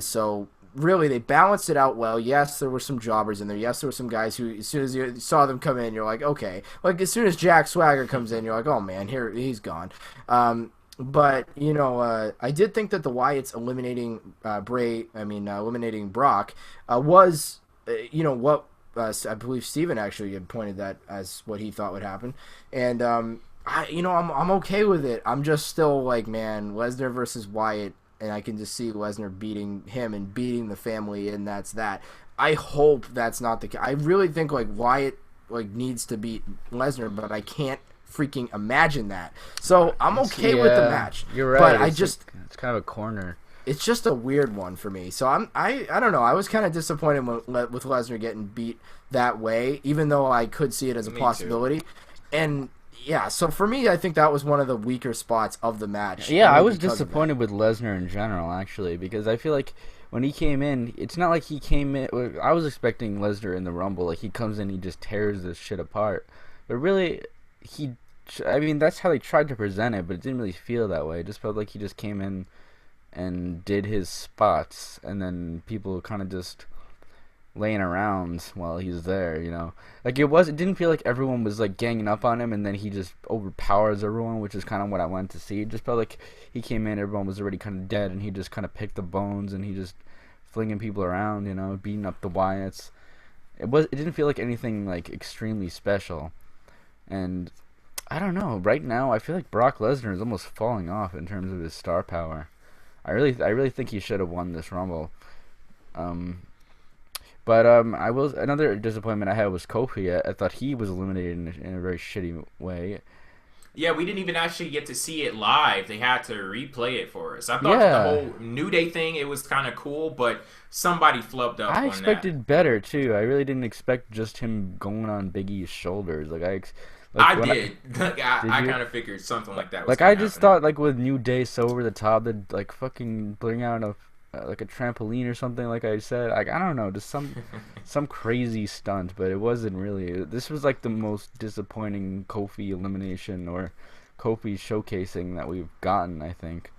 So really, they balanced it out well. Yes, there were some jobbers in there. Yes, there were some guys who, as soon as you saw them come in, you're like, okay. Like, as soon as Jack Swagger comes in, you're like, oh, man, he's gone. But, I did think that the Wyatts eliminating Brock was, what I believe Steven actually had pointed that as what he thought would happen. And, I'm okay with it. I'm just still like, man, Lesnar versus Wyatt, and I can just see Lesnar beating him and beating the family, and that's that. I hope that's not the case. I really think like Wyatt needs to beat Lesnar, but I can't freaking imagine that. So I'm okay with the match. You're right. But it's kind of a corner. It's just a weird one for me. So I don't know. I was kind of disappointed with Lesnar getting beat that way, even though I could see it as a possibility. Too. And yeah, so for me, I think that was one of the weaker spots of the match. Yeah, I was disappointed with Lesnar in general, actually, because I feel like when he came in, it's not like he came in. I was expecting Lesnar in the Rumble, like he comes in, he just tears this shit apart. But really, that's how they tried to present it, but it didn't really feel that way. It just felt like he just came in and did his spots, and then people kind of just laying around while he's there, Like it didn't feel like everyone was like ganging up on him, and then he just overpowers everyone, which is kind of what I wanted to see. It just felt like he came in, everyone was already kind of dead, and he just kind of picked the bones, and he just flinging people around, beating up the Wyatts. It didn't feel like anything like extremely special, and I don't know. Right now, I feel like Brock Lesnar is almost falling off in terms of his star power. I really think he should have won this Rumble. But another disappointment I had was Kofi. I thought he was eliminated in a very shitty way. Yeah, we didn't even actually get to see it live. They had to replay it for us. I thought the whole New Day thing, it was kind of cool, but somebody flubbed up on that. I expected better, too. I really didn't expect just him going on Big E's shoulders. I did. I kind of figured something like that was I just thought, with New Day so over the top, they'd, fucking bring out a trampoline or something, like I said. I don't know, just some crazy stunt, but it wasn't really. This was, the most disappointing Kofi elimination or Kofi showcasing that we've gotten, I think.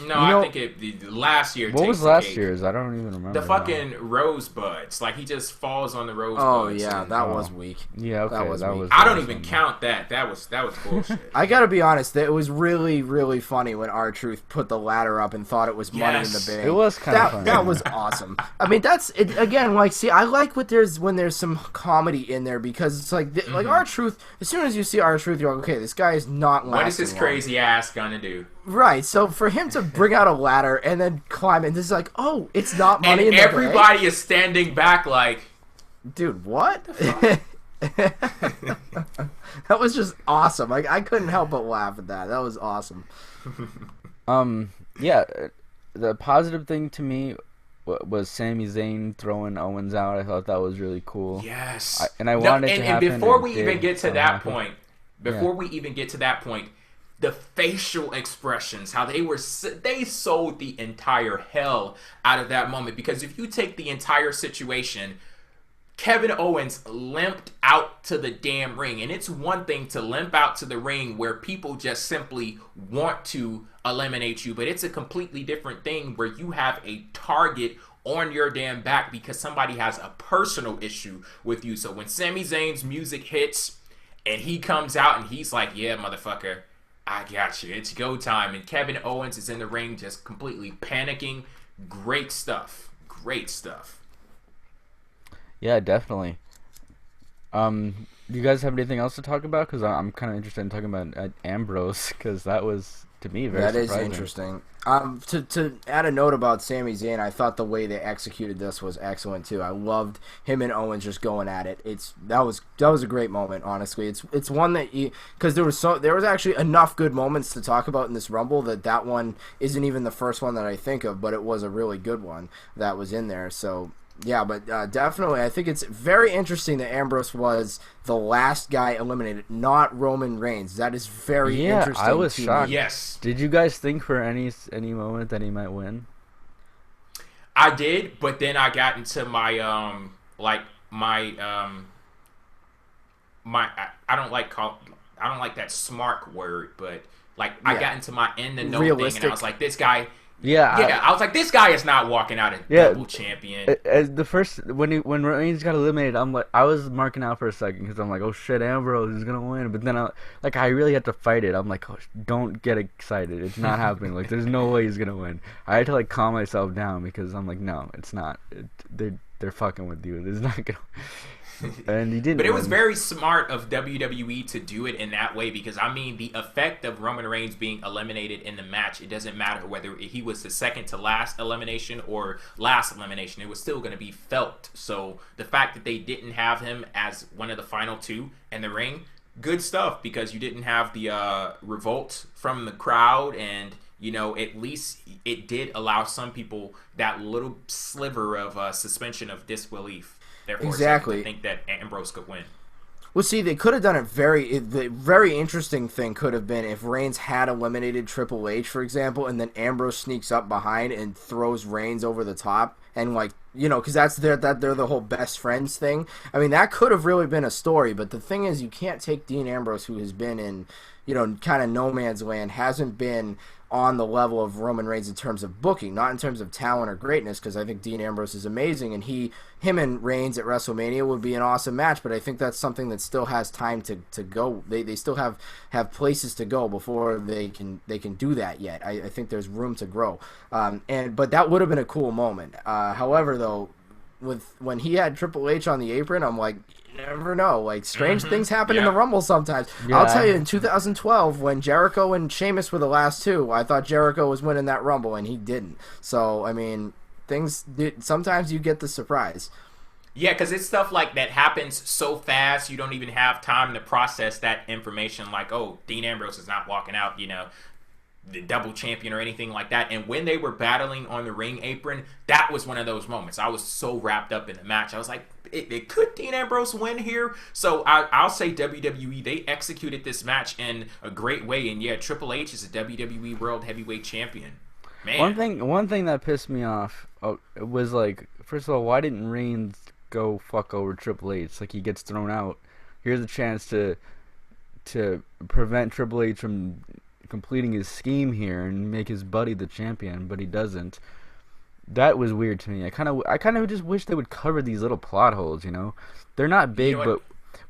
No, I think the last year. What was last year's? I don't even remember. The fucking rosebuds. He just falls on the rosebuds. Oh yeah, that was weak. Yeah, okay, that was weak. I don't even count that. That was bullshit. I gotta be honest. It was really, really funny when R-Truth put the ladder up and thought it was money in the bank. It was kind of funny. That was awesome. I mean, that's it again. See, I like when there's some comedy in there, because it's like R-Truth. As soon as you see R-Truth, you're like, okay, this guy is not lasting. What is this crazy ass gonna do? Right, so for him to bring out a ladder and then climb, and this is like, oh, it's not money in the bank. And everybody is standing back like, dude, what? That was just awesome. I couldn't help but laugh at that. That was awesome. Yeah, the positive thing to me was Sami Zayn throwing Owens out. I thought that was really cool. Yes. I wanted it to happen. And before we even get to that point, the facial expressions, how they sold the entire hell out of that moment. Because if you take the entire situation, Kevin Owens limped out to the damn ring. And it's one thing to limp out to the ring where people just simply want to eliminate you. But it's a completely different thing where you have a target on your damn back because somebody has a personal issue with you. So when Sami Zayn's music hits and he comes out and he's like, yeah, motherfucker, I got you. It's go time. And Kevin Owens is in the ring just completely panicking. Great stuff. Great stuff. Yeah, definitely. Do you guys have anything else to talk about? Because I'm kind of interested in talking about Ambrose, because that was, to me, very surprising. That is interesting. To add a note about Sami Zayn, I thought the way they executed this was excellent too. I loved him and Owens just going at it. That was a great moment. Honestly, it's one that because there was actually enough good moments to talk about in this Rumble that one isn't even the first one that I think of, but it was a really good one that was in there. So. Yeah, but definitely, I think it's very interesting that Ambrose was the last guy eliminated, not Roman Reigns. That is very interesting. Yeah, I was shocked. Yes. Did you guys think for any moment that he might win? I did, but then I got into my I don't like that smart word, but I got into my in the know thing, and I was like, this guy. Yeah, I was like, this guy is not walking out a double champion. As the first when Reigns got eliminated, I was marking out for a second because I'm like, oh shit, Ambrose is gonna win. But then I really had to fight it. I'm like, oh, don't get excited. It's not happening. Like, there's no way he's gonna win. I had to like calm myself down because I'm like, no, it's not. They're fucking with you. It's not gonna. And he didn't. But it was very smart of WWE to do it in that way because, I mean, the effect of Roman Reigns being eliminated in the match, it doesn't matter whether he was the second to last elimination or last elimination, it was still going to be felt. So the fact that they didn't have him as one of the final two in the ring, good stuff, because you didn't have the revolt from the crowd, and at least it did allow some people that little sliver of suspension of disbelief. Therefore, exactly. I think that Ambrose could win. Well, see, they could have done it the very interesting thing could have been if Reigns had eliminated Triple H, for example, and then Ambrose sneaks up behind and throws Reigns over the top, and because that's they're the whole best friends thing. I mean, that could have really been a story, but the thing is, you can't take Dean Ambrose, who has been in, kind of no man's land, hasn't been on the level of Roman Reigns in terms of booking, not in terms of talent or greatness, because I think Dean Ambrose is amazing, and him and Reigns at WrestleMania would be an awesome match, but I think that's something that still has time to go. They still have places to go before they can do that yet. I think there's room to grow, but that would have been a cool moment. However, though, when he had Triple H on the apron, I'm like, you never know. Like, strange things happen in the Rumble sometimes. Yeah. I'll tell you, in 2012, when Jericho and Sheamus were the last two, I thought Jericho was winning that Rumble, and he didn't. So, I mean, sometimes you get the surprise. Yeah, because it's stuff like that happens so fast, you don't even have time to process that information. Like, oh, Dean Ambrose is not walking out, the double champion or anything like that. And when they were battling on the ring apron, that was one of those moments. I was so wrapped up in the match. I was like, could Dean Ambrose win here? So I'll say WWE, they executed this match in a great way. And yeah, Triple H is a WWE World Heavyweight Champion. Man. One thing that pissed me off was, like, first of all, why didn't Reigns go fuck over Triple H? Like, he gets thrown out. Here's a chance to prevent Triple H from completing his scheme here and make his buddy the champion, but he doesn't. That was weird to me. I kind of just wish they would cover these little plot holes. They're not big, but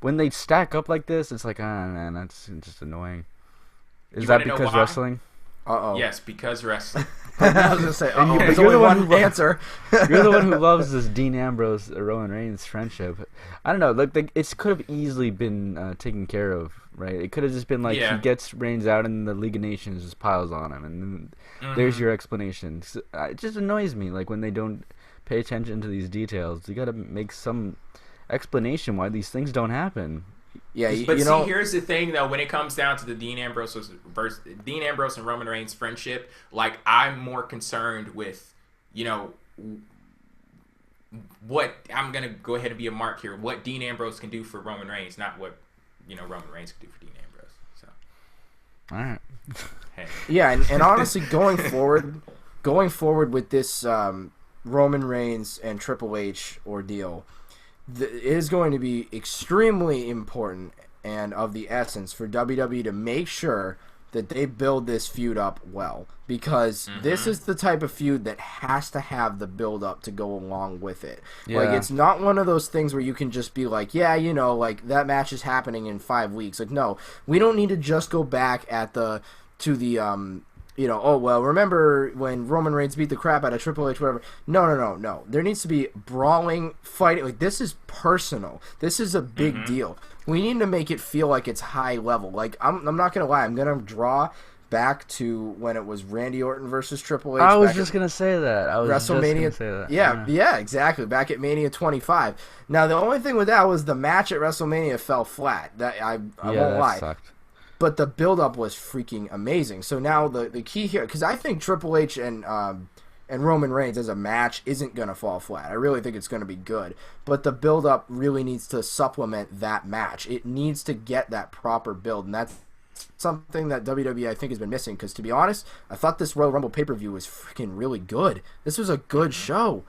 when they stack up like this, it's like, man, that's just annoying. Is that because wrestling? Yes, because wrestling. I was gonna say, there's only one answer. You're the one who loves this Dean Ambrose Roman Reigns friendship. I don't know. Like, it could have easily been taken care of, right? It could have just been like, he gets Reigns out and the League of Nations just piles on him, and then there's your explanation. So, it just annoys me, like, when they don't pay attention to these details. You got to make some explanation why these things don't happen. Yeah, but here's the thing though. When it comes down to the Dean Ambrose and Roman Reigns friendship, like, I'm more concerned with, what I'm gonna go ahead and be a mark here. What Dean Ambrose can do for Roman Reigns, not what Roman Reigns can do for Dean Ambrose. So, all right. Hey. Yeah, and honestly, going forward with this Roman Reigns and Triple H ordeal, it is going to be extremely important and of the essence for WWE to make sure that they build this feud up well, because this is the type of feud that has to have the build up to go along with it. Yeah. Like, it's not one of those things where you can just be like, yeah, like, that match is happening in 5 weeks. Like, no, we don't need to just go back oh, well, remember when Roman Reigns beat the crap out of Triple H, whatever. No. There needs to be brawling, fighting. Like, this is personal. This is a big deal. We need to make it feel like it's high level. Like, I'm not going to lie. I'm going to draw back to when it was Randy Orton versus Triple H. I was just going to say that. WrestleMania. Yeah, exactly. Back at Mania 25. Now, the only thing with that was the match at WrestleMania fell flat. That I won't lie. Sucked. But the build-up was freaking amazing. So now the key here, because I think Triple H and Roman Reigns as a match isn't going to fall flat. I really think it's going to be good. But the build-up really needs to supplement that match. It needs to get that proper build, and that's something that WWE, I think, has been missing. Because, to be honest, I thought this Royal Rumble pay-per-view was freaking really good. This was a good show.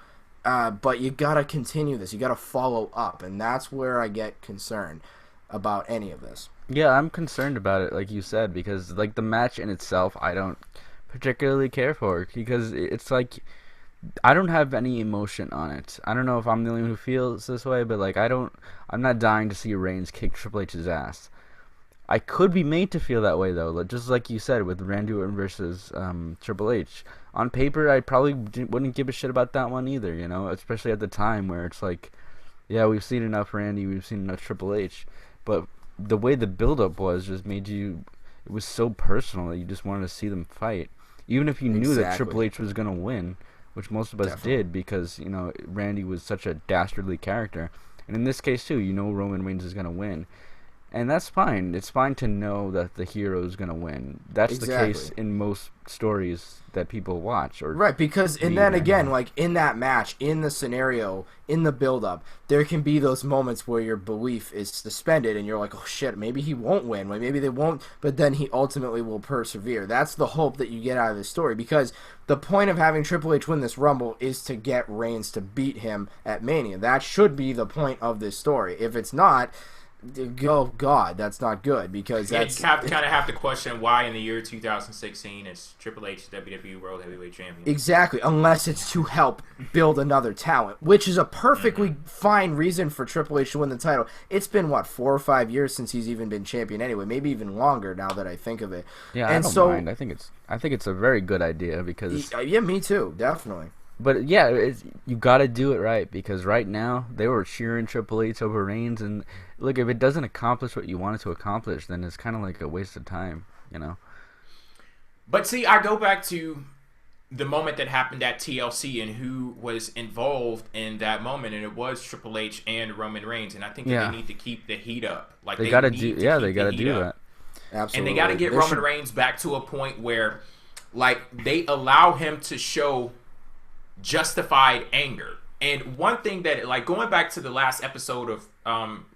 But you got to continue this. You got to follow up, and that's where I get concerned about any of this. Yeah, I'm concerned about it, like you said, because, like, the match in itself, I don't particularly care for, because it's like I don't have any emotion on it. I don't know if I'm the only one who feels this way, but like I'm not dying to see Reigns kick Triple H's ass. I could be made to feel that way though, just like you said with Randy Orton versus Triple H. On paper, I probably wouldn't give a shit about that one either, you know, especially at the time where it's like, yeah, we've seen enough Randy, we've seen enough Triple H, but the way the build-up was just made you, it was so personal that you just wanted to see them fight. Even if you knew that Triple H was going to win, which most of us did because, you know, Randy was such a dastardly character. And in this case, too, you know Roman Reigns is going to win. And that's fine. It's fine to know that the hero is going to win. That's the case in most stories that people watch. Right, because, and then again, like, in that match, in the scenario, in the build-up, there can be those moments where your belief is suspended and you're like, oh shit, maybe he won't win, maybe they won't, but then he ultimately will persevere. That's the hope that you get out of this story, because the point of having Triple H win this Rumble is to get Reigns to beat him at Mania. That should be the point of this story. If it's not, oh God, that's not good, because that's... You kind of have to question why in the year 2016 is Triple H WWE World Heavyweight Champion. Exactly, unless it's to help build another talent, which is a perfectly fine reason for Triple H to win the title. It's been, 4 or 5 years since he's even been champion anyway, maybe even longer now that I think of it. Yeah, and I don't mind. I think it's a very good idea because... Yeah, me too, definitely. But yeah, you got to do it right, because right now they were cheering Triple H over Reigns, and look, if it doesn't accomplish what you want it to accomplish, then it's kind of like a waste of time, you know. But see, I go back to the moment that happened at TLC and who was involved in that moment, and it was Triple H and Roman Reigns, and I think that they need to keep the heat up. Like they got to do, they got to do that. Absolutely, and they got to get Roman Reigns back to a point where, like, they allow him to show justified anger. And one thing that, like, going back to the last episode of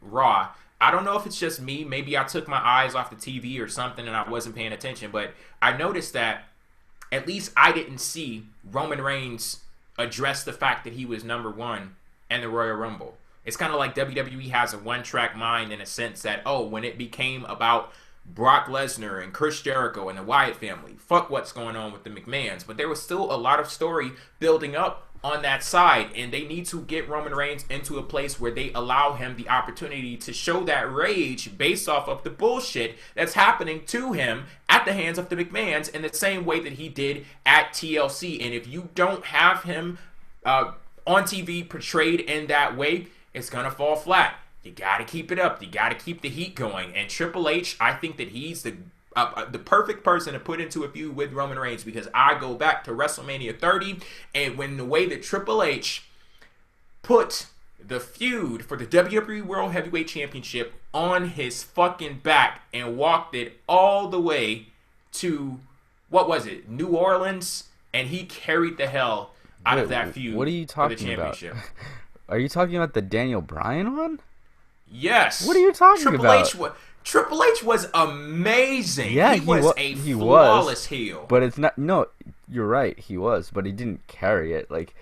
Raw, I don't know if it's just me, maybe I took my eyes off the TV or something and I wasn't paying attention, but I noticed that at least I didn't see Roman Reigns address the fact that he was number one in the Royal Rumble. It's kind of like WWE has a one-track mind in a sense that, oh, when it became about Brock Lesnar and Chris Jericho and the Wyatt family, fuck what's going on with the McMahons. But there was still a lot of story building up on that side, and they need to get Roman Reigns into a place where they allow him the opportunity to show that rage based off of the bullshit that's happening to him at the hands of the McMahons in the same way that he did at TLC. And if you don't have him on TV portrayed in that way, it's gonna fall flat. You got to keep it up. You got to keep the heat going. And Triple H, I think that he's the perfect person to put into a feud with Roman Reigns, because I go back to WrestleMania 30, and when the way that Triple H put the feud for the WWE World Heavyweight Championship on his fucking back and walked it all the way to, what was it, New Orleans, and he carried the hell out of that feud. What are you talking about? Are you talking about the Daniel Bryan one? Yes. What are you talking about? Triple H was amazing. Yeah, he was a flawless heel. But it's not. No, you're right. He was, but he didn't carry it like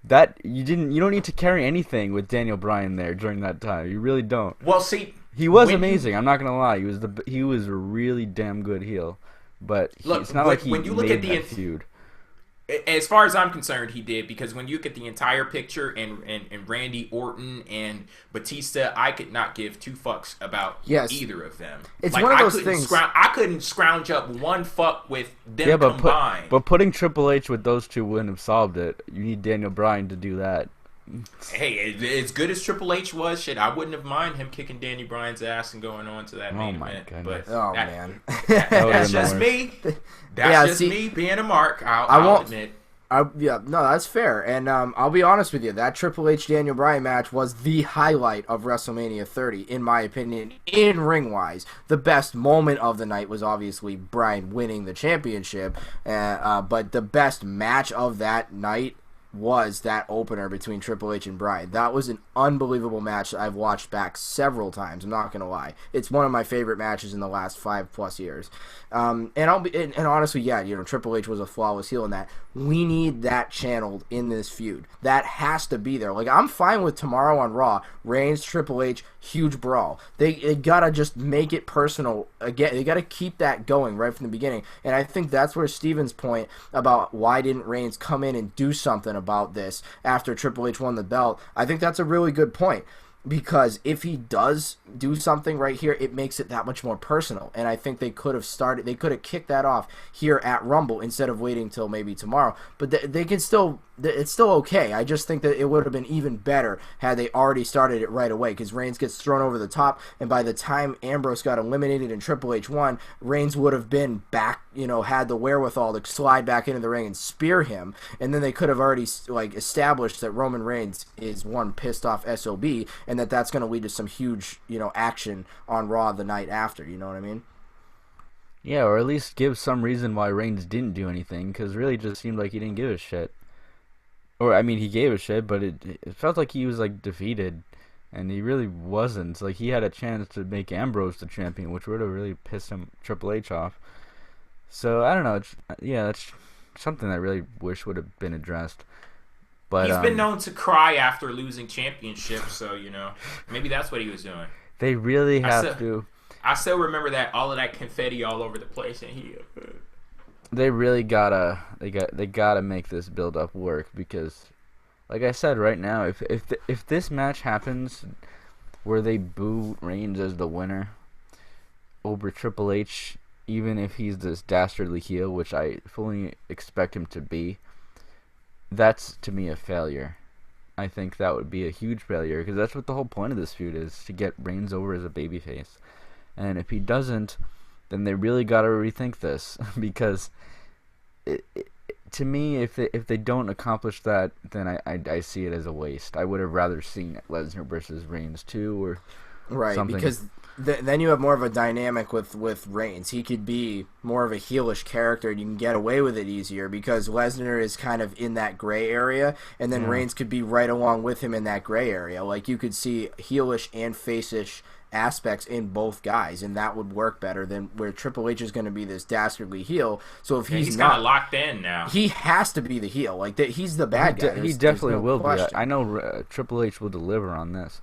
that. You don't need to carry anything with Daniel Bryan there during that time. You really don't. Well, see, he was amazing. I'm not gonna lie. He was a really damn good heel. But it's not like he made that feud. As far as I'm concerned, he did, because when you look at the entire picture and Randy Orton and Batista, I could not give two fucks about either of them. It's like, one of those things. I couldn't scrounge up one fuck with them combined. But putting Triple H with those two wouldn't have solved it. You need Daniel Bryan to do that. Hey, as good as Triple H was, shit, I wouldn't have mind him kicking Danny Bryan's ass and going on to that main event. Goodness. But man, that's just me. That's me being a mark. I'll admit. That's fair. And I'll be honest with you, that Triple H Daniel Bryan match was the highlight of WrestleMania 30, in my opinion, in ring-wise. The best moment of the night was obviously Bryan winning the championship, but the best match of that night was that opener between Triple H and Bryan. That was an unbelievable match that I've watched back several times. I'm not gonna lie, it's one of my favorite matches in the last 5+ years. And honestly, yeah, Triple H was a flawless heel in that. We need that channeled in this feud. That has to be there. Like, I'm fine with tomorrow on Raw, Reigns, Triple H, huge brawl. They gotta just make it personal again. They gotta keep that going right from the beginning. And I think that's where Steven's point about why didn't Reigns come in and do something about this after Triple H won the belt, I think that's a really good point. Because if he does do something right here, it makes it that much more personal. And I think they could have kicked that off here at Rumble instead of waiting till maybe tomorrow. But they can still, it's still okay. I just think that it would have been even better had they already started it right away. Because Reigns gets thrown over the top, and by the time Ambrose got eliminated and Triple H won, Reigns would have been back, had the wherewithal to slide back into the ring and spear him. And then they could have already established that Roman Reigns is one pissed off SOB, and that's going to lead to some huge, action on Raw the night after. You know what I mean? Yeah, or at least give some reason why Reigns didn't do anything, because really it just seemed like he didn't give a shit. Or, I mean, he gave a shit, but it felt like he was, defeated, and he really wasn't. Like, he had a chance to make Ambrose the champion, which would have really pissed Triple H off. So, I don't know. That's something I really wish would have been addressed. But, he's been known to cry after losing championships, so, maybe that's what he was doing. They really have to. I still remember all of that confetti all over the place, and they really gotta make this build up work, because, like I said, right now, if this match happens where they boo Reigns as the winner over Triple H, even if he's this dastardly heel, which I fully expect him to be, that's, to me, a failure. I think that would be a huge failure, because that's what the whole point of this feud is, to get Reigns over as a babyface. And if he doesn't, then they really got to rethink this, because to me, if they don't accomplish that, then I see it as a waste. I would have rather seen Lesnar versus Reigns too, or something. Because then you have more of a dynamic with Reigns. He could be more of a heelish character, and you can get away with it easier because Lesnar is kind of in that gray area, and then Reigns could be right along with him in that gray area. Like, you could see heelish and face-ish aspects in both guys, and that would work better than where Triple H is going to be this dastardly heel. So if he's kind of locked in now, he has to be the heel. Like, he's the bad guy. He definitely will be. I know Triple H will deliver on this.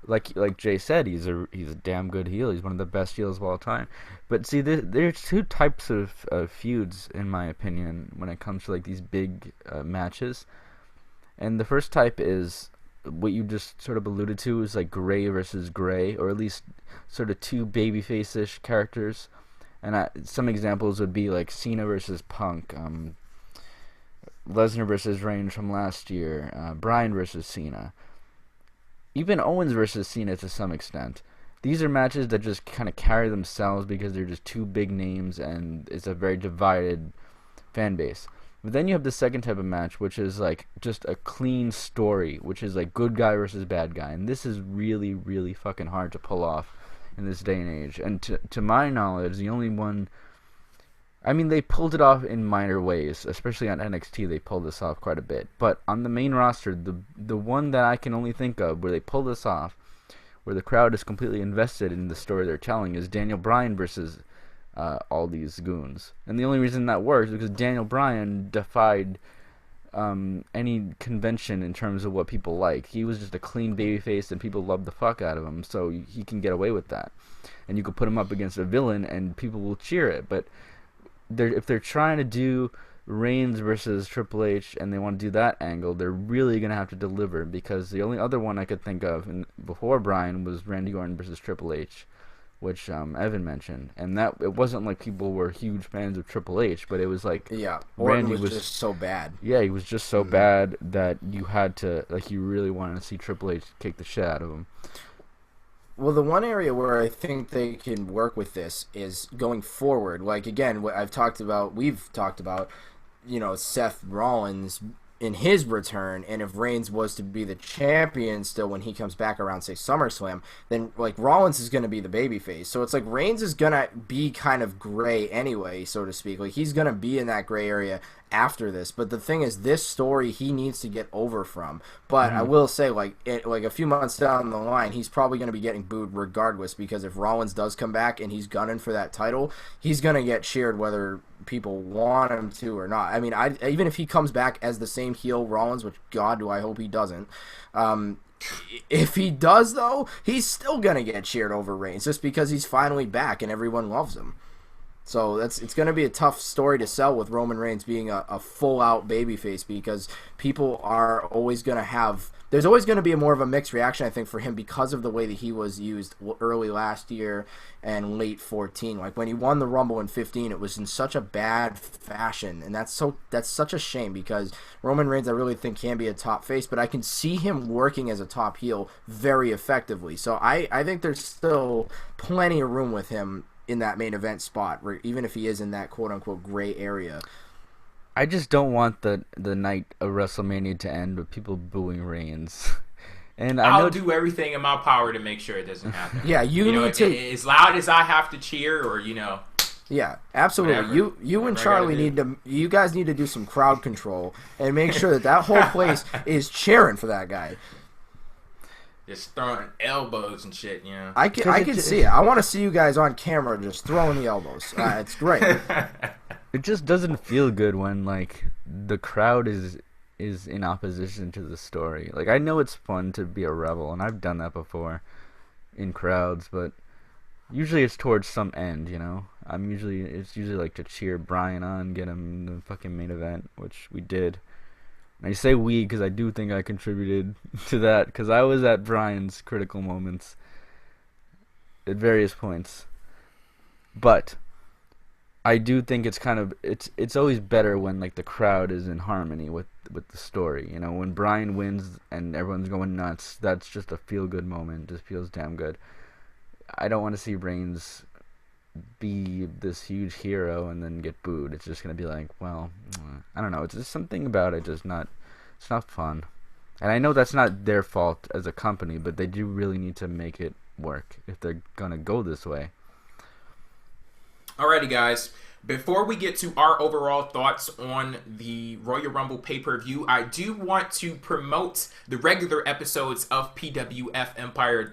Like Jay said, he's a damn good heel. He's one of the best heels of all time. But see, there's two types of feuds, in my opinion, when it comes to these big matches. And the first type is what you just sort of alluded to, is gray versus gray, or at least sort of two babyface-ish characters. And some examples would be Cena versus Punk, Lesnar versus Reigns from last year, Bryan versus Cena. Even Owens versus Cena to some extent. These are matches that just kind of carry themselves because they're just two big names and it's a very divided fan base. But then you have the second type of match, which is just a clean story, which is good guy versus bad guy. And this is really, really fucking hard to pull off in this day and age. And to my knowledge, the only one... I mean, they pulled it off in minor ways, especially on NXT. They pulled this off quite a bit. But on the main roster, the one that I can only think of where they pull this off, where the crowd is completely invested in the story they're telling, is Daniel Bryan versus all these goons. And the only reason that works is because Daniel Bryan defied any convention in terms of what people like. He was just a clean babyface, and people loved the fuck out of him, so he can get away with that. And you could put him up against a villain, and people will cheer it. But if they're trying to do Reigns versus Triple H and they want to do that angle, they're really going to have to deliver, because the only other one I could think of before Bryan was Randy Orton versus Triple H, which Evan mentioned. And that it wasn't like people were huge fans of Triple H, but it was Orton Randy was just so bad. Yeah, he was just so bad that you had to, you really wanted to see Triple H kick the shit out of him. Well, the one area where I think they can work with this is going forward. Again, what we've talked about, Seth Rollins in his return, and if Reigns was to be the champion still when he comes back around, say, SummerSlam, then like Rollins is going to be the babyface. So it's like Reigns is going to be kind of gray anyway, so to speak. Like he's going to be in that gray area after this. But the thing is, this story he needs to get over from. But I will say, like a few months down the line, he's probably going to be getting booed regardless, because if Rollins does come back and he's gunning for that title, he's going to get cheered whether people want him to or not. I mean, even if he comes back as the same heel Rollins, which God do I hope he doesn't, if he does though, he's still gonna get cheered over Reigns just because he's finally back and everyone loves him. So it's going to be a tough story to sell with Roman Reigns being a full-out babyface, because people are always going to have... There's always going to be more of a mixed reaction, I think, for him because of the way that he was used early last year and late 14. Like, when he won the Rumble in 15, it was in such a bad fashion, and that's such a shame, because Roman Reigns, I really think, can be a top face, but I can see him working as a top heel very effectively. So I think there's still plenty of room with him in that main event spot, where even if he is in that quote-unquote gray area. I just don't want the night of WrestleMania to end with people booing Reigns. And I'll do everything in my power to make sure it doesn't happen. Yeah, you need to... As loud as I have to cheer, or, Yeah, absolutely. Whatever. You and Charlie you guys need to do some crowd control and make sure that whole place is cheering for that guy. Just throwing elbows and shit, I can see it. I want to see you guys on camera just throwing the elbows. It's great. It just doesn't feel good when like the crowd is in opposition to the story. Like, I know it's fun to be a rebel, and I've done that before in crowds, but usually it's towards some end, It's usually like to cheer Bryan on, get him the fucking main event, which we did. And I say we because I do think I contributed to that, because I was at Bryan's critical moments at various points. But I do think it's always better when like the crowd is in harmony with the story. When Bryan wins and everyone's going nuts, that's just a feel good moment. It just feels damn good. I don't want to see Reigns be this huge hero and then get booed. It's just gonna be like, well, I don't know. It's just something about it. It's not fun. And I know that's not their fault as a company, but they do really need to make it work if they're gonna go this way. Alrighty, guys. Before we get to our overall thoughts on the Royal Rumble pay-per-view, I do want to promote the regular episodes of PWF Empire.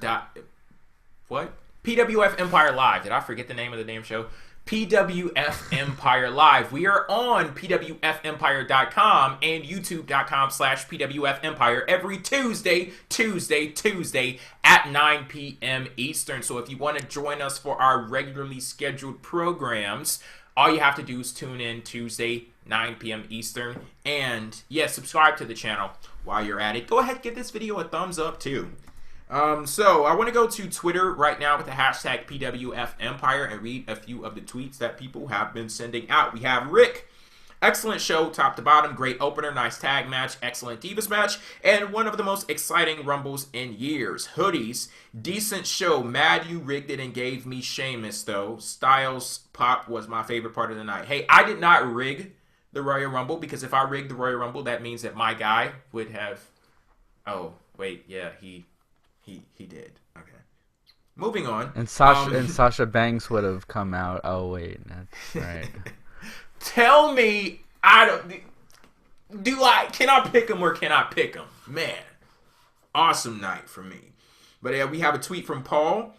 PWF Empire Live. Did I forget the name of the damn show? PWF Empire Live. We are on pwfempire.com and youtube.com/PWF Empire every Tuesday at 9 p.m. Eastern. So if you want to join us for our regularly scheduled programs, all you have to do is tune in Tuesday, 9 p.m. Eastern. And subscribe to the channel while you're at it. Go ahead, give this video a thumbs up too. So I want to go to Twitter right now with the hashtag PWF Empire and read a few of the tweets that people have been sending out. We have Rick. Excellent show, top to bottom. Great opener, nice tag match, excellent Divas match, and one of the most exciting Rumbles in years. Hoodies, decent show. Mad you rigged it and gave me Sheamus, though. Styles pop was my favorite part of the night. Hey, I did not rig the Royal Rumble, because if I rigged the Royal Rumble, that means that my guy would have... Oh, wait, yeah, he did. Okay. Moving on. And Sasha Banks would have come out. Oh wait, that's right. Tell me, can I pick him or can I pick him? Man, awesome night for me. But yeah, we have a tweet from Paul.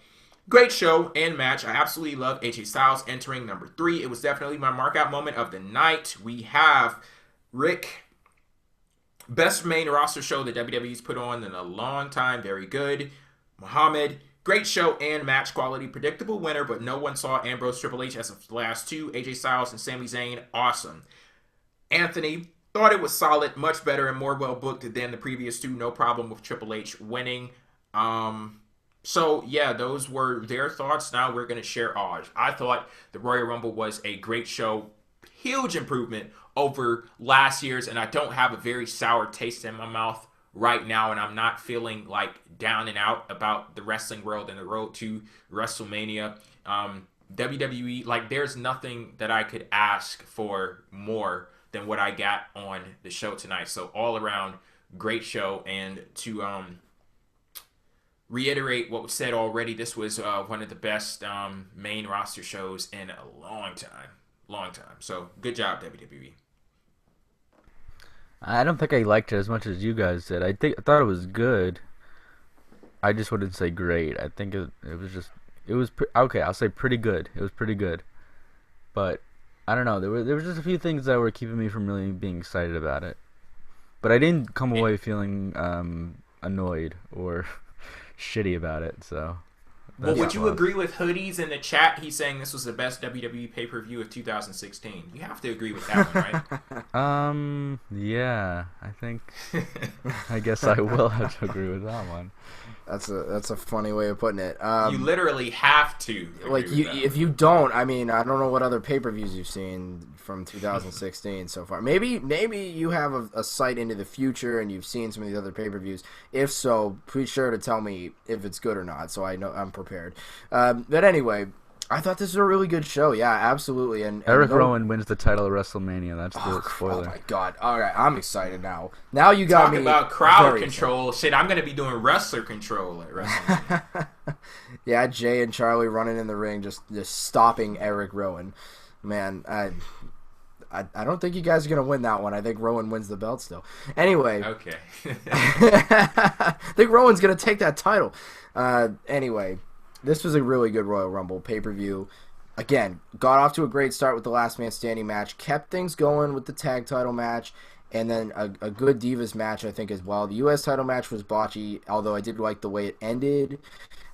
Great show and match. I absolutely love AJ Styles entering number 3. It was definitely my markout moment of the night. We have Rick. Best main roster show that WWE's put on in a long time. Very good. Muhammad. Great show and match quality. Predictable winner, but no one saw Ambrose Triple H as the last two. AJ Styles and Sami Zayn. Awesome. Anthony. Thought it was solid. Much better and more well booked than the previous two. No problem with Triple H winning. So, yeah, those were their thoughts. Now we're going to share ours. I thought the Royal Rumble was a great show. Huge improvement over last year's, and I don't have a very sour taste in my mouth right now, and I'm not feeling like down and out about the wrestling world and the road to WrestleMania. WWE, like, there's nothing that I could ask for more than what I got on the show tonight. So all around, great show. And to reiterate what was said already, this was one of the best main roster shows in a long time. So good job, WWE. I don't think I liked it as much as you guys did. I thought it was good. I just wouldn't say great. I think it was okay. I'll say pretty good. It was pretty good, but I don't know. There was just a few things that were keeping me from really being excited about it. But I didn't come away feeling annoyed or shitty about it. So. Well, would you agree with Hoodies in the chat? He's saying this was the best WWE pay-per-view of 2016. You have to agree with that one, right? Yeah, I guess I will have to agree with that one. That's a funny way of putting it. You literally have to. If you don't, I mean, I don't know what other pay-per-views you've seen from 2016 so far. Maybe you have a sight into the future and you've seen some of these other pay-per-views. If so, be sure to tell me if it's good or not, so I know I'm prepared. But anyway, I thought this was a really good show. Yeah, absolutely. And Eric Rowan wins the title of WrestleMania. That's the spoiler. Oh my god! All right, I'm excited now. Now you got Talk me. Talk about crowd control. Shit, I'm gonna be doing wrestler control at WrestleMania. Yeah, Jay and Charlie running in the ring, just stopping Eric Rowan. Man, I don't think you guys are gonna win that one. I think Rowan wins the belt still. Anyway. Okay. I think Rowan's gonna take that title. Anyway. This was a really good Royal Rumble pay-per-view. Again, got off to a great start with the Last Man Standing match, kept things going with the tag title match, and then a good Divas match, I think, as well. The U.S. title match was botchy, although I did like the way it ended.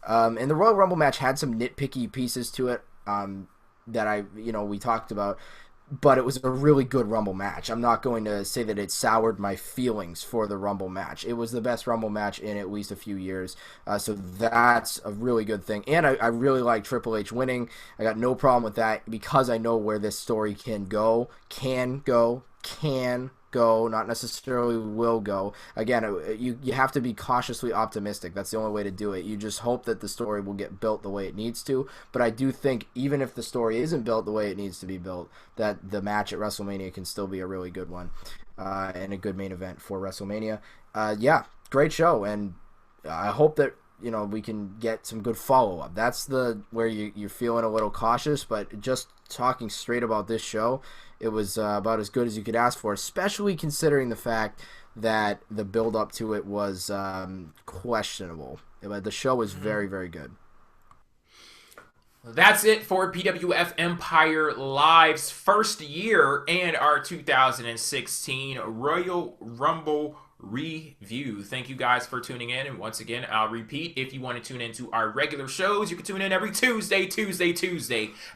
And the Royal Rumble match had some nitpicky pieces to it that we talked about. But it was a really good Rumble match. I'm not going to say that it soured my feelings for the Rumble match. It was the best Rumble match in at least a few years. So that's a really good thing. And I really like Triple H winning. I got no problem with that because I know where this story can go, not necessarily will go. Again, you have to be cautiously optimistic. That's the only way to do it. You just hope that the story will get built the way it needs to. But I do think even if the story isn't built the way it needs to be built, that the match at WrestleMania can still be a really good one and a good main event for WrestleMania. Yeah, great show, and I hope that we can get some good follow-up. That's where you're feeling a little cautious, but just talking straight about this show, it was about as good as you could ask for, especially considering the fact that the build-up to it was questionable. The show was very, very good. That's it for PWF Empire Live's first year and our 2016 Royal Rumble review. Thank you guys for tuning in, and once again, I'll repeat, if you want to tune into our regular shows, you can tune in every Tuesday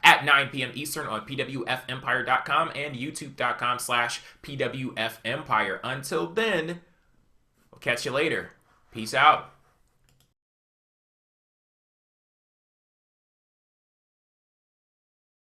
at 9 p.m. Eastern on pwfempire.com and youtube.com/pwfempire. Until then, we'll catch you later. Peace out.